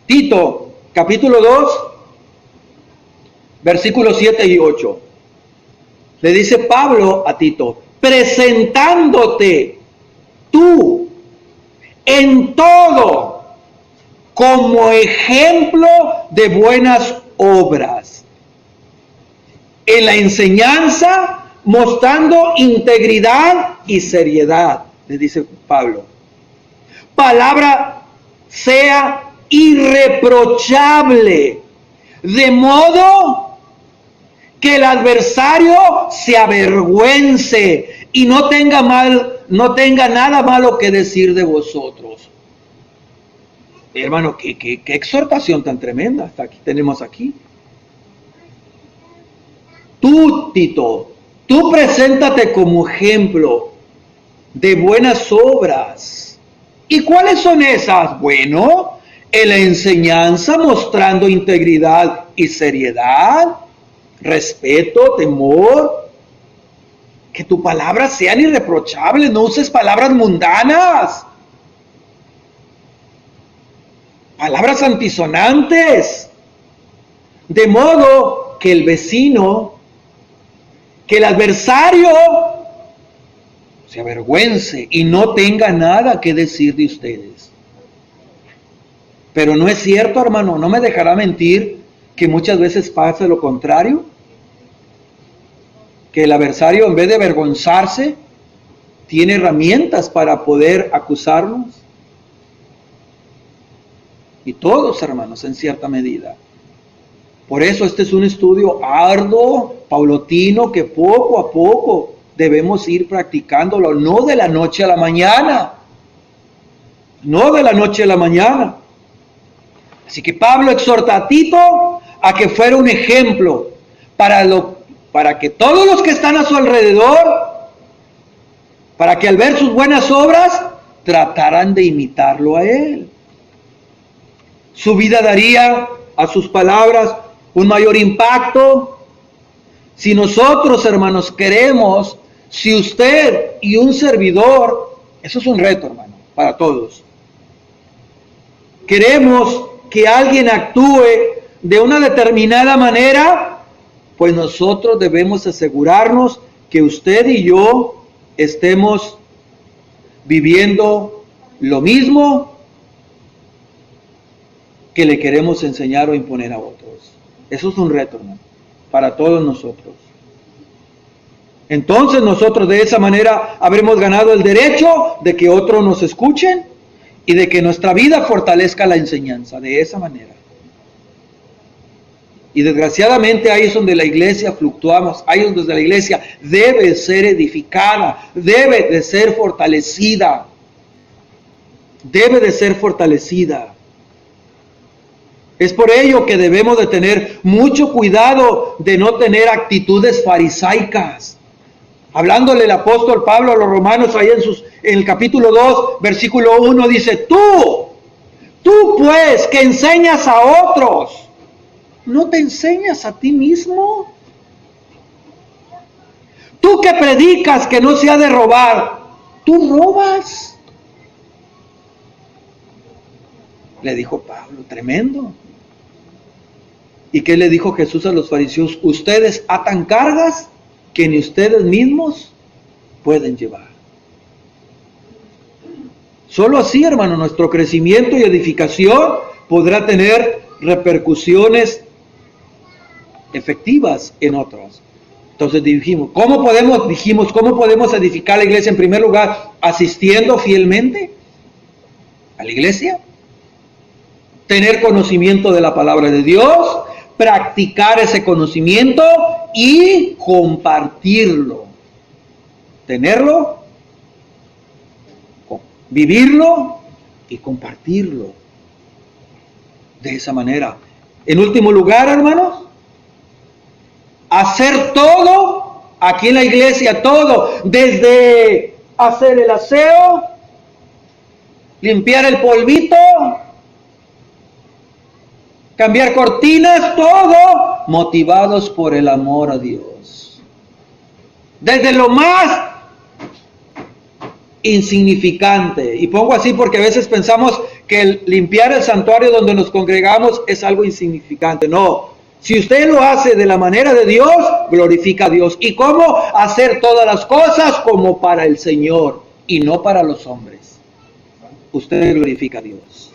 Speaker 1: Tito, capítulo 2, versículos 7 y 8. Le dice Pablo a Tito, presentándote tú en todo como ejemplo de buenas obras, en la enseñanza, mostrando integridad y seriedad, le dice Pablo. Palabra sea irreprochable, de modo que el adversario se avergüence y no tenga nada malo que decir de vosotros. Hermano, qué exhortación tan tremenda tenemos aquí. Tú, Tito, tú preséntate como ejemplo de buenas obras. ¿Y cuáles son esas? Bueno, en la enseñanza, mostrando integridad y seriedad, respeto, temor, que tu palabra sean irreprochables, no uses palabras mundanas, palabras antisonantes, de modo que el vecino, que el adversario se avergüence y no tenga nada que decir de ustedes. Pero no es cierto, hermano, no me dejará mentir que muchas veces pasa lo contrario, que el adversario, en vez de avergonzarse, tiene herramientas para poder acusarnos. Y todos, hermanos, en cierta medida. Por eso este es un estudio arduo, paulatino, que poco a poco debemos ir practicándolo, no de la noche a la mañana. No de la noche a la mañana. Así que Pablo exhorta a Tito a que fuera un ejemplo para que todos los que están a su alrededor, para que al ver sus buenas obras, trataran de imitarlo a él. Su vida daría a sus palabras un mayor impacto. Si nosotros, hermanos, queremos, si usted y un servidor, eso es un reto, hermano, para todos. Queremos que alguien actúe de una determinada manera, pues nosotros debemos asegurarnos que usted y yo estemos viviendo lo mismo que le queremos enseñar o imponer a otros. Eso es un reto, hermano, para todos nosotros. Entonces nosotros de esa manera habremos ganado el derecho de que otros nos escuchen y de que nuestra vida fortalezca la enseñanza, de esa manera. Y desgraciadamente ahí es donde la iglesia fluctuamos, ahí es donde la iglesia debe ser edificada, debe de ser fortalecida, debe de ser fortalecida. Es por ello que debemos de tener mucho cuidado de no tener actitudes farisaicas. Hablándole el apóstol Pablo a los romanos ahí en el capítulo 2, versículo 1, dice, tú pues que enseñas a otros ¿no te enseñas a ti mismo? Tú que predicas que no se ha de robar, ¿tú robas? Le dijo Pablo, tremendo. ¿Y qué le dijo Jesús a los fariseos? Ustedes atan cargas que ni ustedes mismos pueden llevar. Solo así, hermano, nuestro crecimiento y edificación podrá tener repercusiones efectivas en otros. Entonces dijimos, ¿cómo podemos edificar la iglesia? En primer lugar, asistiendo fielmente a la iglesia, tener conocimiento de la palabra de Dios, practicar ese conocimiento y compartirlo. Tenerlo, vivirlo y compartirlo. De esa manera. En último lugar, hermanos, hacer todo, aquí en la iglesia, todo, desde hacer el aseo, limpiar el polvito, cambiar cortinas, todo motivados por el amor a Dios. Desde lo más insignificante, y pongo así porque a veces pensamos que el limpiar el santuario donde nos congregamos es algo insignificante. No, si usted lo hace de la manera de Dios, glorifica a Dios. ¿Y cómo? Hacer todas las cosas como para el Señor y no para los hombres. Usted glorifica a Dios.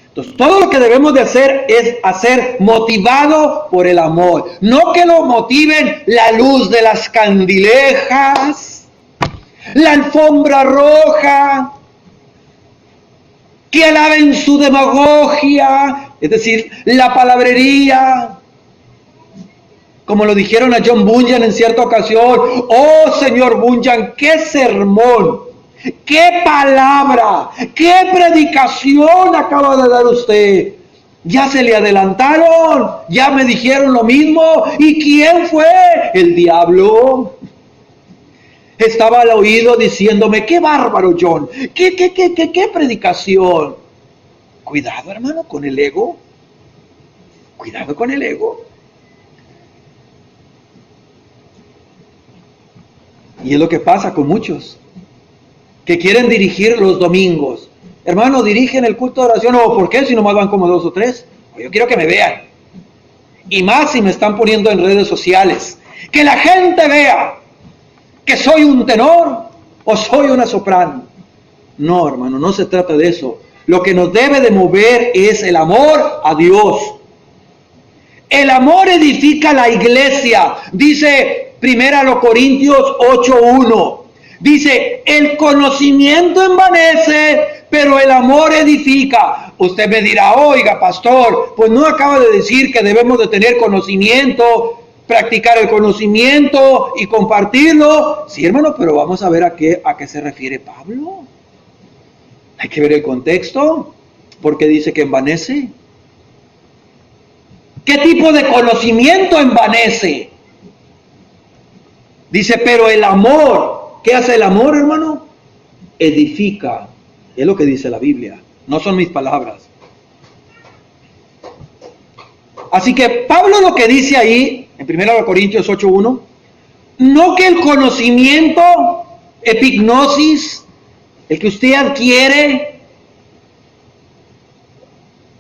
Speaker 1: Entonces, todo lo que debemos de hacer es hacer motivado por el amor. No que lo motiven la luz de las candilejas, la alfombra roja, que alaben su demagogia, es decir, la palabrería, como lo dijeron a John Bunyan en cierta ocasión. Oh, señor Bunyan, qué sermón, qué palabra, qué predicación acaba de dar usted. Ya se le adelantaron, ya me dijeron lo mismo. ¿Y quién fue? El diablo. Estaba al oído diciéndome, qué bárbaro, John, qué predicación. Cuidado, hermano, con el ego. Cuidado con el ego. Y es lo que pasa con muchos que quieren dirigir los domingos. Hermano, dirigen el culto de oración. ¿O por qué? Si nomás van como 2 o 3. Yo quiero que me vean. Y más si me están poniendo en redes sociales. Que la gente vea que soy un tenor o soy una soprano. No, hermano, no se trata de eso. Lo que nos debe de mover es el amor a Dios. El amor edifica la iglesia. Dice 1 Corintios 8:1. Dice, el conocimiento envanece, pero el amor edifica. Usted me dirá, oiga, pastor, pues no acaba de decir que debemos de tener conocimiento, practicar el conocimiento y compartirlo. Sí, hermano, pero vamos a ver a qué se refiere Pablo. Hay que ver el contexto, porque dice que envanece. ¿Qué tipo de conocimiento envanece? Dice, pero el amor, ¿qué hace el amor, hermano? Edifica. Es lo que dice la Biblia, no son mis palabras. Así que Pablo lo que dice ahí, en 1 Corintios 8:1, no que el conocimiento, epignosis, el que usted adquiere,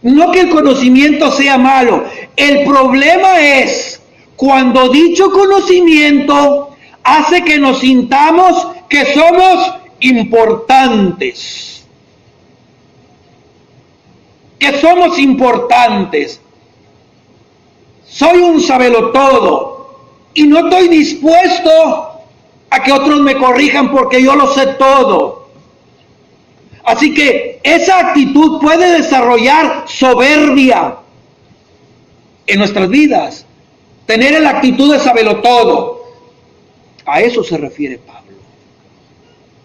Speaker 1: no que el conocimiento sea malo. El problema es cuando dicho conocimiento hace que nos sintamos que somos importantes. Que somos importantes. Soy un sabelotodo y no estoy dispuesto a que otros me corrijan porque yo lo sé todo. Así que esa actitud puede desarrollar soberbia en nuestras vidas. Tener la actitud de sabelotodo. A eso se refiere Pablo.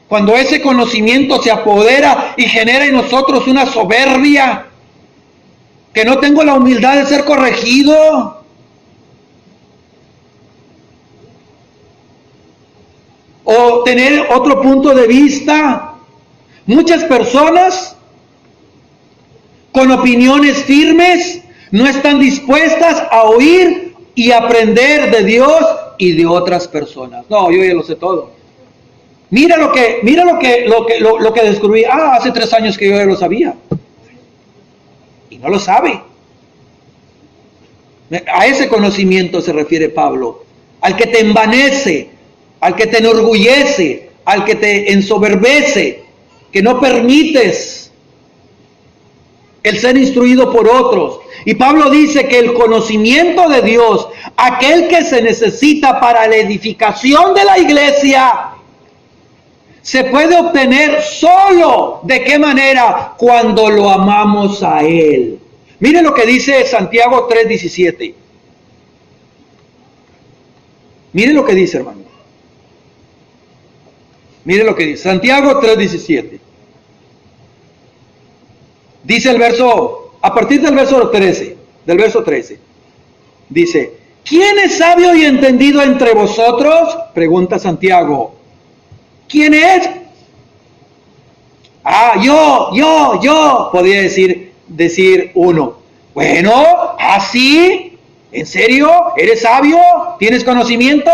Speaker 1: Cuando ese conocimiento se apodera y genera en nosotros una soberbia, que no tengo la humildad de ser corregido, o tener otro punto de vista. Muchas personas con opiniones firmes No están dispuestas a oír y aprender de Dios y de otras personas. No, yo ya lo sé todo. Mira lo que descubrí. Hace 3 años que yo ya lo sabía. Y no lo sabe. A ese conocimiento se refiere Pablo. Al que te envanece, al que te enorgullece, al que te ensoberbece, que no permites el ser instruido por otros. Y Pablo dice que el conocimiento de Dios, aquel que se necesita para la edificación de la iglesia, se puede obtener solo. ¿De qué manera? Cuando lo amamos a Él. Mire lo que dice Santiago 3:17. Mire lo que dice, hermano. Mire lo que dice. Santiago 3:17. Dice el verso, a partir del verso 13, dice, ¿quién es sabio y entendido entre vosotros? Pregunta Santiago. ¿Quién es? Yo, podría decir uno. Bueno, ¿así? ¿En serio? ¿Eres sabio? ¿Tienes conocimiento?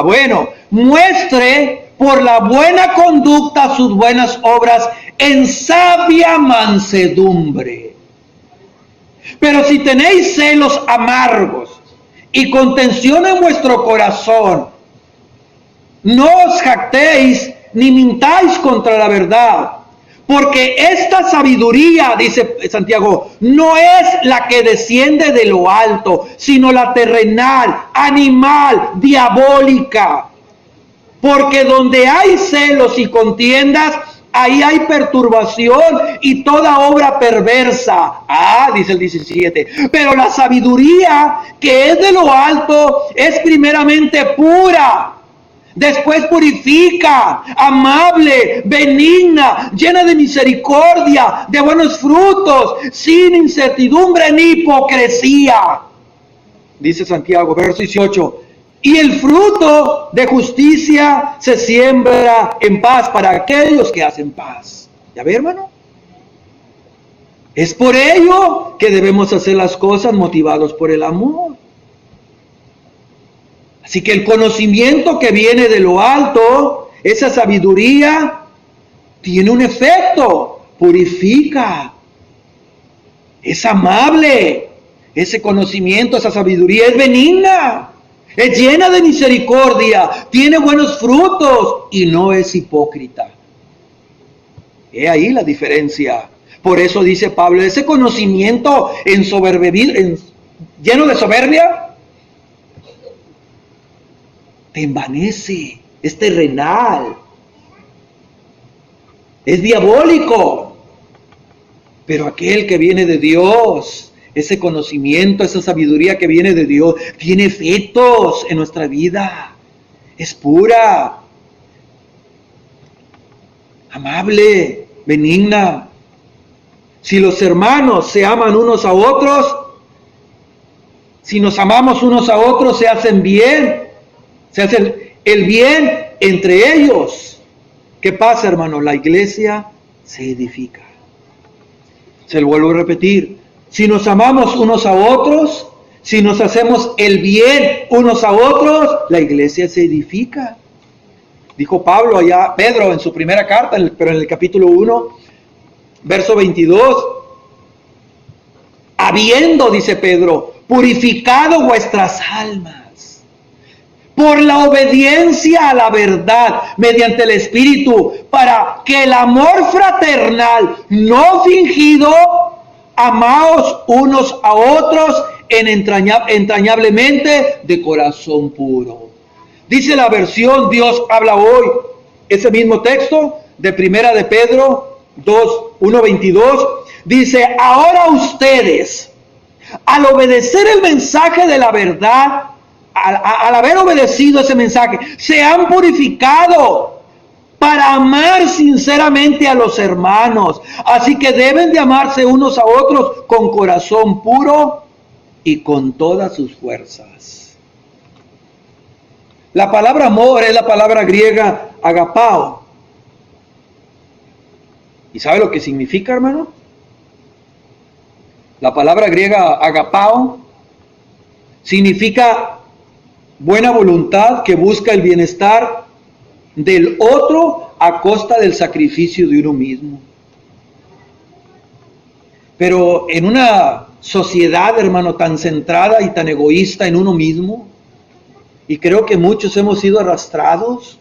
Speaker 1: Bueno, muestre por la buena conducta sus buenas obras en sabia mansedumbre. Pero si tenéis celos amargos y contención en vuestro corazón, no os jactéis ni mintáis contra la verdad, porque esta sabiduría, dice Santiago, no es la que desciende de lo alto, sino la terrenal, animal, diabólica. Porque donde hay celos y contiendas, ahí hay perturbación y toda obra perversa. Dice el 17. Pero la sabiduría que es de lo alto es primeramente pura. Después purifica, amable, benigna, llena de misericordia, de buenos frutos, sin incertidumbre ni hipocresía. Dice Santiago, verso 18. Y el fruto de justicia se siembra en paz para aquellos que hacen paz. ¿Ya ve, hermano? Es por ello que debemos hacer las cosas motivados por el amor. Así que el conocimiento que viene de lo alto, esa sabiduría, tiene un efecto, purifica, es amable, ese conocimiento, esa sabiduría es benigna, es llena de misericordia, tiene buenos frutos y no es hipócrita. He ahí la diferencia. Por eso dice Pablo, ese conocimiento lleno de soberbia, te envanece, es terrenal, es diabólico. Pero aquel que viene de Dios, ese conocimiento, esa sabiduría que viene de Dios, tiene efectos en nuestra vida, es pura, amable, benigna. Si los hermanos se aman unos a otros, si nos amamos unos a otros, se hacen bien. Se hace el bien entre ellos. ¿Qué pasa, hermano? La iglesia se edifica. Se lo vuelvo a repetir. Si nos amamos unos a otros, si nos hacemos el bien unos a otros, la iglesia se edifica. Dijo Pablo allá, Pedro en su primera carta, pero en el capítulo 1, verso 22. Habiendo, dice Pedro, purificado vuestras almas por la obediencia a la verdad, mediante el Espíritu, para que el amor fraternal, no fingido, amaos unos a otros entrañablemente de corazón puro. Dice la versión Dios habla hoy, ese mismo texto de Primera de Pedro 1:22, dice, ahora ustedes, al obedecer el mensaje de la verdad, al haber obedecido ese mensaje, se han purificado para amar sinceramente a los hermanos. Así que deben de amarse unos a otros con corazón puro y con todas sus fuerzas. La palabra amor es la palabra griega agapao. ¿Y sabe lo que significa, hermano? La palabra griega agapao significa buena voluntad que busca el bienestar del otro a costa del sacrificio de uno mismo. Pero en una sociedad, hermano, tan centrada y tan egoísta en uno mismo, y creo que muchos hemos sido arrastrados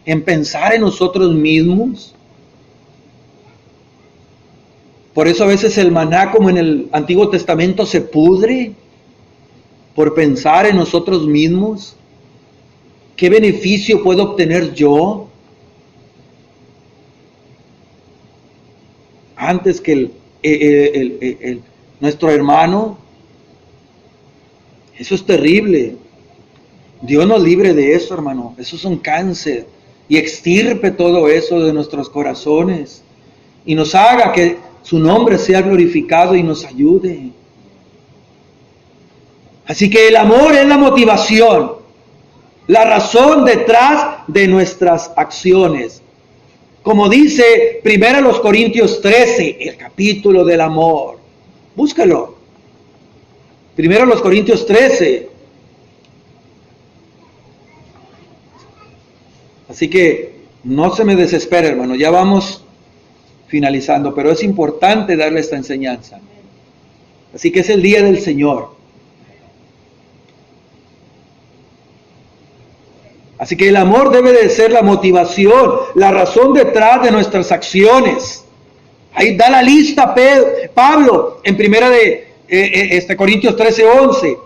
Speaker 1: en pensar en nosotros mismos. Por eso a veces el maná, como en el Antiguo Testamento, se pudre por pensar en nosotros mismos. ¿Qué beneficio puedo obtener yo antes que nuestro hermano? Eso es terrible. Dios nos libre de eso, hermano. Eso es un cáncer. Y extirpe todo eso de nuestros corazones. Y nos haga que su nombre sea glorificado y nos ayude. Así que el amor es la motivación, la razón detrás de nuestras acciones. Como dice 1 Corintios 13, el capítulo del amor. Búscalo. 1 Corintios 13. Así que no se me desespere, hermano. Ya vamos finalizando, pero es importante darle esta enseñanza. Así que es el día del Señor. Así que el amor debe de ser la motivación, la razón detrás de nuestras acciones. Ahí da la lista Pablo en 1 Corintios 13:11.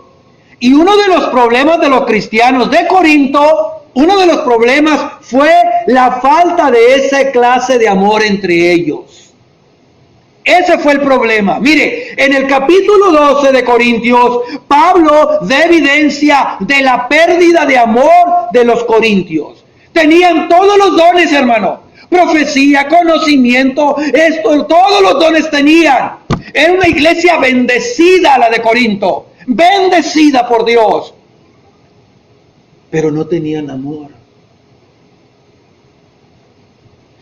Speaker 1: Y uno de los problemas de los cristianos de Corinto, uno de los problemas fue la falta de esa clase de amor entre ellos. Ese fue el problema. Mire, en el capítulo 12 de Corintios, Pablo da evidencia de la pérdida de amor de los corintios. Tenían todos los dones, hermano. Profecía, conocimiento, todos los dones tenían. Era una iglesia bendecida la de Corinto. Bendecida por Dios. Pero no tenían amor.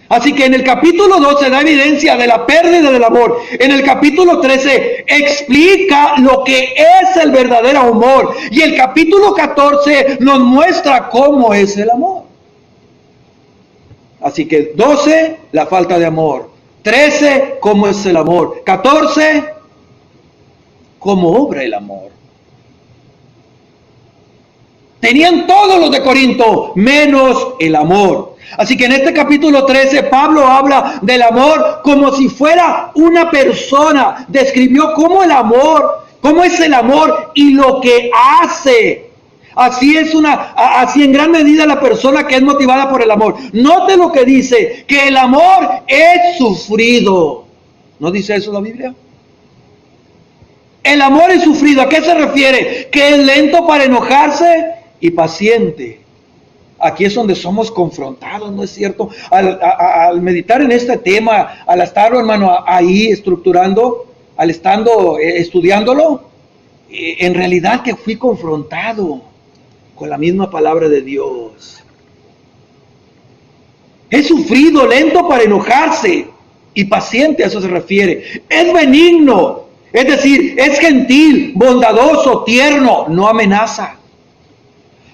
Speaker 1: Así que en el capítulo 12 da evidencia de la pérdida del amor. En el capítulo 13 explica lo que es el verdadero amor. Y el capítulo 14 nos muestra cómo es el amor. Así que 12, la falta de amor. 13, cómo es el amor. 14, cómo obra el amor. Tenían todos los de Corinto, menos el amor. Así que en este capítulo 13, Pablo habla del amor como si fuera una persona. Describió cómo es el amor y lo que hace. Así en gran medida la persona que es motivada por el amor. Note lo que dice, que el amor es sufrido. ¿No dice eso la Biblia? El amor es sufrido. ¿A qué se refiere? Que es lento para enojarse y paciente. Aquí es donde somos confrontados, ¿no es cierto? Al meditar en este tema, al estarlo, hermano, ahí estructurando, al estando estudiándolo, en realidad que fui confrontado con la misma palabra de Dios. Es sufrido, lento para enojarse y paciente, a eso se refiere. Es benigno, es decir, es gentil, bondadoso, tierno, no amenaza.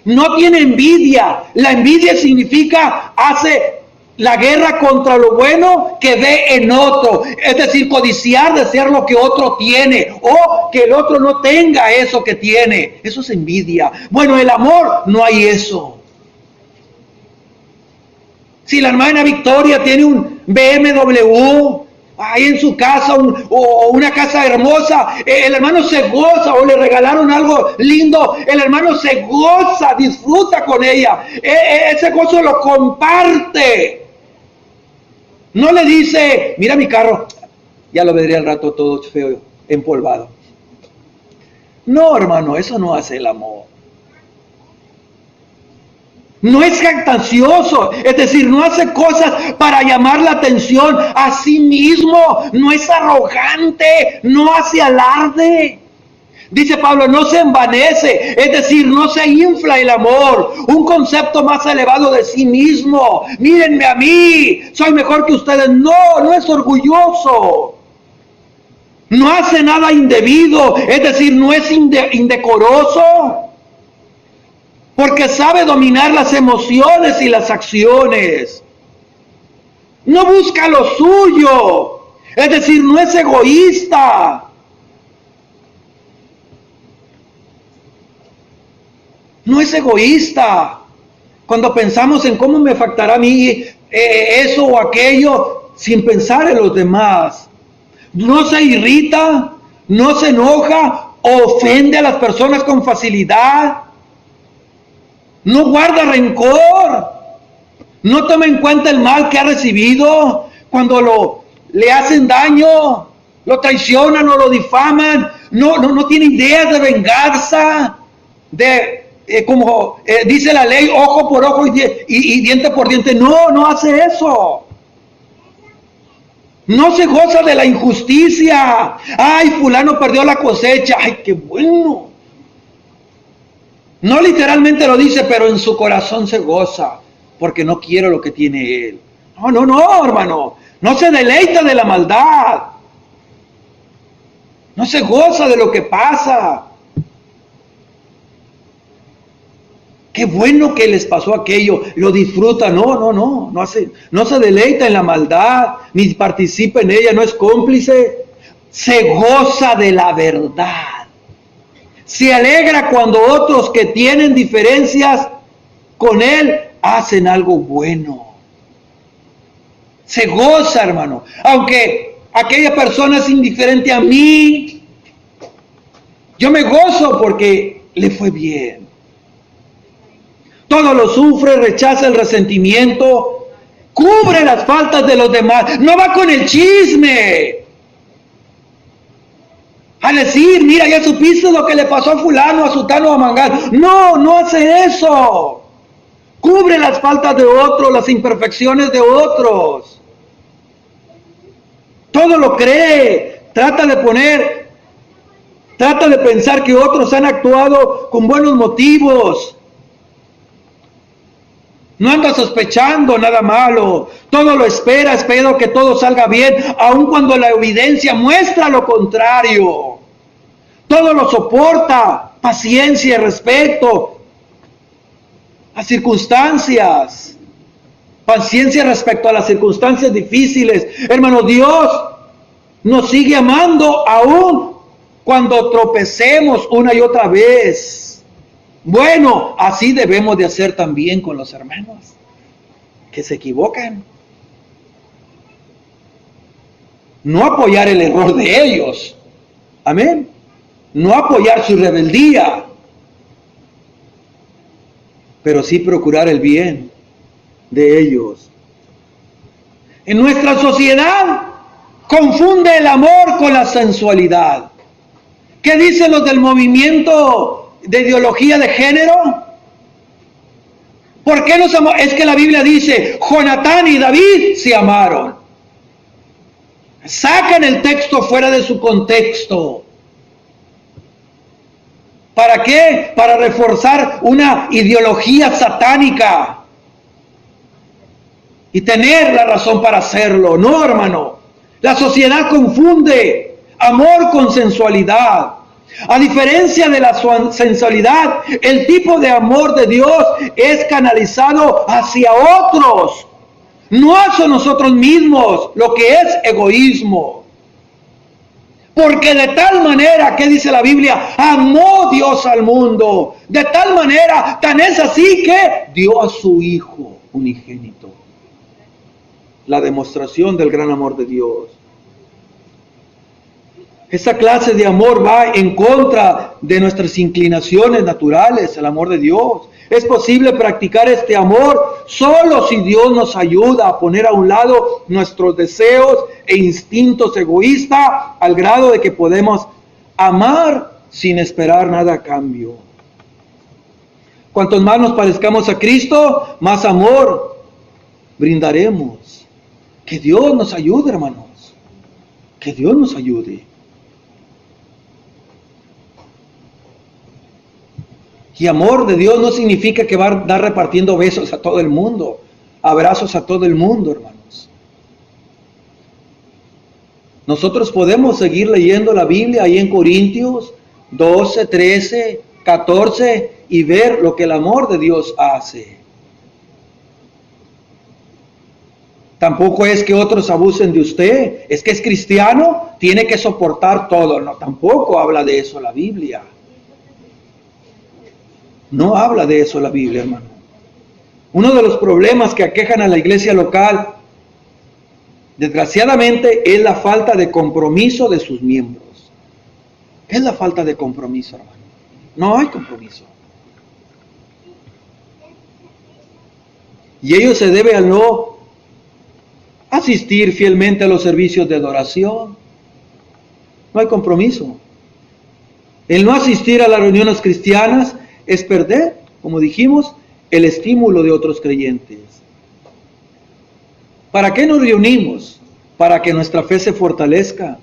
Speaker 1: No tiene envidia. La envidia significa hace la guerra contra lo bueno que ve en otro. Es decir, codiciar, desear lo que otro tiene o que el otro no tenga eso que tiene. Eso es envidia. Bueno, el amor no hay eso. Si la hermana Victoria tiene un BMW ahí en su casa o una casa hermosa, el hermano se goza, o le regalaron algo lindo, el hermano se goza, disfruta con ella, ese gozo lo comparte. No le dice, mira mi carro, ya lo vendría al rato todo feo, empolvado. No, hermano, eso no hace el amor. No es jactancioso, es decir, no hace cosas para llamar la atención a sí mismo, no es arrogante, no hace alarde. Dice Pablo, no se envanece, es decir, no se infla el amor, un concepto más elevado de sí mismo. Mírenme a mí, soy mejor que ustedes. No, no es orgulloso. No hace nada indebido, es decir, no es indecoroso, porque sabe dominar las emociones y las acciones. No busca lo suyo, es decir, no es egoísta. No es egoísta. Cuando pensamos en cómo me afectará a mí eso o aquello, sin pensar en los demás. No se irrita, no se enoja, ofende a las personas con facilidad. No guarda rencor. No toma en cuenta el mal que ha recibido cuando le hacen daño, lo traicionan o lo difaman. No tiene ideas de venganza, como dice la ley, ojo por ojo y diente por diente. No hace eso. No se goza de la injusticia. Ay, fulano perdió la cosecha. Ay, qué bueno. No literalmente lo dice, pero en su corazón se goza, porque no quiere lo que tiene él. No, hermano. No se deleita de la maldad. No se goza de lo que pasa. Qué bueno que les pasó aquello, lo disfruta. No se deleita en la maldad, ni participa en ella, no es cómplice. Se goza de la verdad. Se alegra cuando otros que tienen diferencias con él hacen algo bueno. Se goza, hermano. Aunque aquella persona es indiferente a mí, yo me gozo porque le fue bien. Todo lo sufre, rechaza el resentimiento, cubre las faltas de los demás, no va con el chisme. A decir, mira, ya supiste lo que le pasó a fulano, a sutano, a mangano. No hace eso. Cubre las faltas de otros, las imperfecciones de otros. Todo lo cree, trata de pensar que otros han actuado con buenos motivos. No anda sospechando nada malo, todo lo espera que todo salga bien, aun cuando la evidencia muestra lo contrario. Todo lo soporta, paciencia y respeto a circunstancias, paciencia respecto a las circunstancias difíciles. Hermano, Dios nos sigue amando aun cuando tropecemos una y otra vez. Bueno, así debemos de hacer también con los hermanos que se equivocan. No apoyar el error de ellos. Amén. No apoyar su rebeldía. Pero sí procurar el bien de ellos. En nuestra sociedad confunde el amor con la sensualidad. ¿Qué dicen los del movimiento de ideología de género? ¿Por qué nos amamos? Es que la Biblia dice, Jonatán y David se amaron. Sacan el texto fuera de su contexto. ¿Para qué? Para reforzar una ideología satánica. Y tener la razón para hacerlo. No, hermano. La sociedad confunde amor con sensualidad. A diferencia de la sensualidad, el tipo de amor de Dios es canalizado hacia otros, no hacia nosotros mismos, lo que es egoísmo. Porque de tal manera, ¿qué dice la Biblia? Amó Dios al mundo. De tal manera, tan es así que dio a su Hijo unigénito. La demostración del gran amor de Dios. Esa clase de amor va en contra de nuestras inclinaciones naturales, el amor de Dios. Es posible practicar este amor solo si Dios nos ayuda a poner a un lado nuestros deseos e instintos egoístas al grado de que podemos amar sin esperar nada a cambio. Cuantos más nos parezcamos a Cristo, más amor brindaremos. Que Dios nos ayude, hermanos. Que Dios nos ayude. Y amor de Dios no significa que va a dar repartiendo besos a todo el mundo, abrazos a todo el mundo, hermanos. Nosotros podemos seguir leyendo la Biblia ahí en Corintios 12, 13, 14 y ver lo que el amor de Dios hace. Tampoco es que otros abusen de usted. Es que es cristiano, tiene que soportar todo. No, tampoco habla de eso la Biblia. No habla de eso la Biblia, hermano. Uno de los problemas que aquejan a la iglesia local, desgraciadamente, es la falta de compromiso de sus miembros. ¿Qué es la falta de compromiso, hermano? No hay compromiso. Y ello se debe a no asistir fielmente a los servicios de adoración. No hay compromiso. El no asistir a las reuniones cristianas es perder, como dijimos, el estímulo de otros creyentes. ¿Para qué nos reunimos? Para que nuestra fe se fortalezca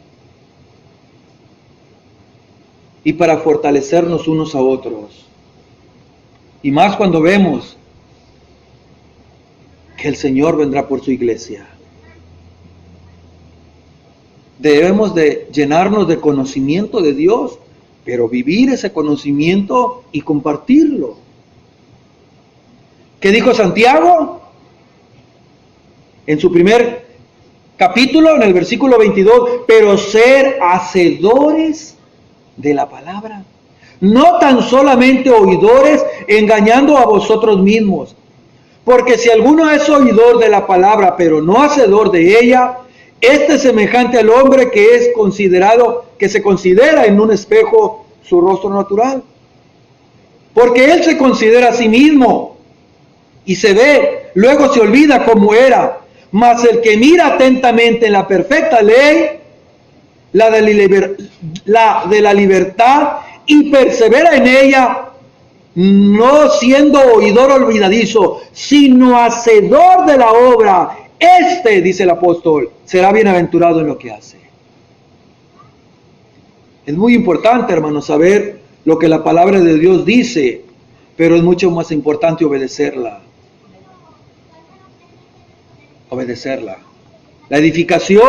Speaker 1: y para fortalecernos unos a otros. Y más cuando vemos que el Señor vendrá por su iglesia. Debemos de llenarnos de conocimiento de Dios, pero vivir ese conocimiento y compartirlo. ¿Qué dijo Santiago? En su primer capítulo, en el versículo 22, pero ser hacedores de la palabra, no tan solamente oidores, engañando a vosotros mismos. Porque si alguno es oidor de la palabra, pero no hacedor de ella, este es semejante al hombre que se considera en un espejo su rostro natural. Porque él se considera a sí mismo y se ve, luego se olvida cómo era. Mas el que mira atentamente en la perfecta ley, la de la libertad, y persevera en ella, no siendo oidor olvidadizo, sino hacedor de la obra, este, dice el apóstol, será bienaventurado en lo que hace. Es muy importante, hermanos, saber lo que la palabra de Dios dice, pero es mucho más importante obedecerla. Obedecerla. La eficacia,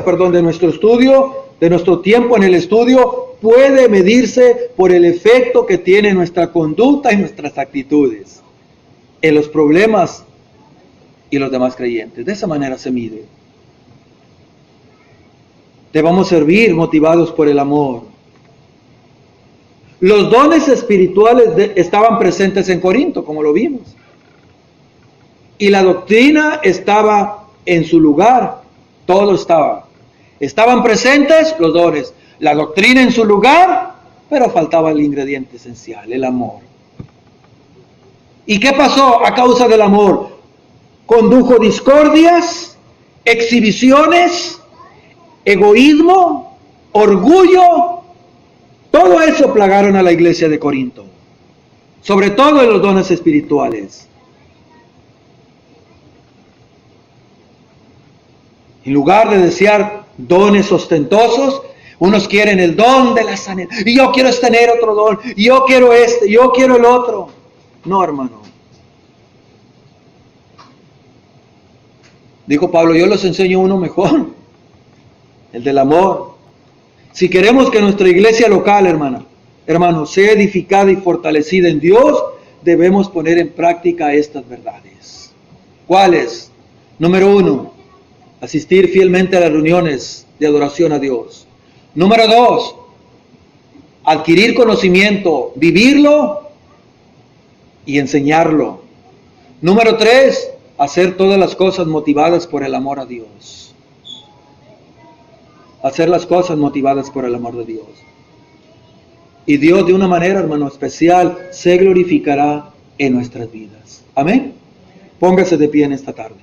Speaker 1: de nuestro estudio, de nuestro tiempo en el estudio, puede medirse por el efecto que tiene nuestra conducta y nuestras actitudes en los problemas y los demás creyentes. De esa manera se mide. Debemos servir motivados por el amor. Los dones espirituales estaban presentes en Corinto, como lo vimos. Y la doctrina estaba en su lugar. Todo estaba. Estaban presentes los dones. La doctrina en su lugar, pero faltaba el ingrediente esencial, el amor. ¿Y qué pasó a causa del amor? Condujo discordias, exhibiciones, egoísmo, orgullo. Todo eso plagaron a la iglesia de Corinto. Sobre todo en los dones espirituales. En lugar de desear dones ostentosos, unos quieren el don de la sanidad. Y yo quiero tener otro don. Y yo quiero este. Yo quiero el otro. No, hermano. Dijo Pablo, yo les enseño uno mejor. El del amor. Si queremos que nuestra iglesia local, hermano, sea edificada y fortalecida en Dios, debemos poner en práctica estas verdades. ¿Cuáles? Número 1, asistir fielmente a las reuniones de adoración a Dios. Número 2, adquirir conocimiento, vivirlo y enseñarlo. Número 3, hacer todas las cosas motivadas por el amor a Dios. Hacer las cosas motivadas por el amor de Dios. Y Dios de una manera, hermano, especial, se glorificará en nuestras vidas. Amén. Póngase de pie en esta tarde.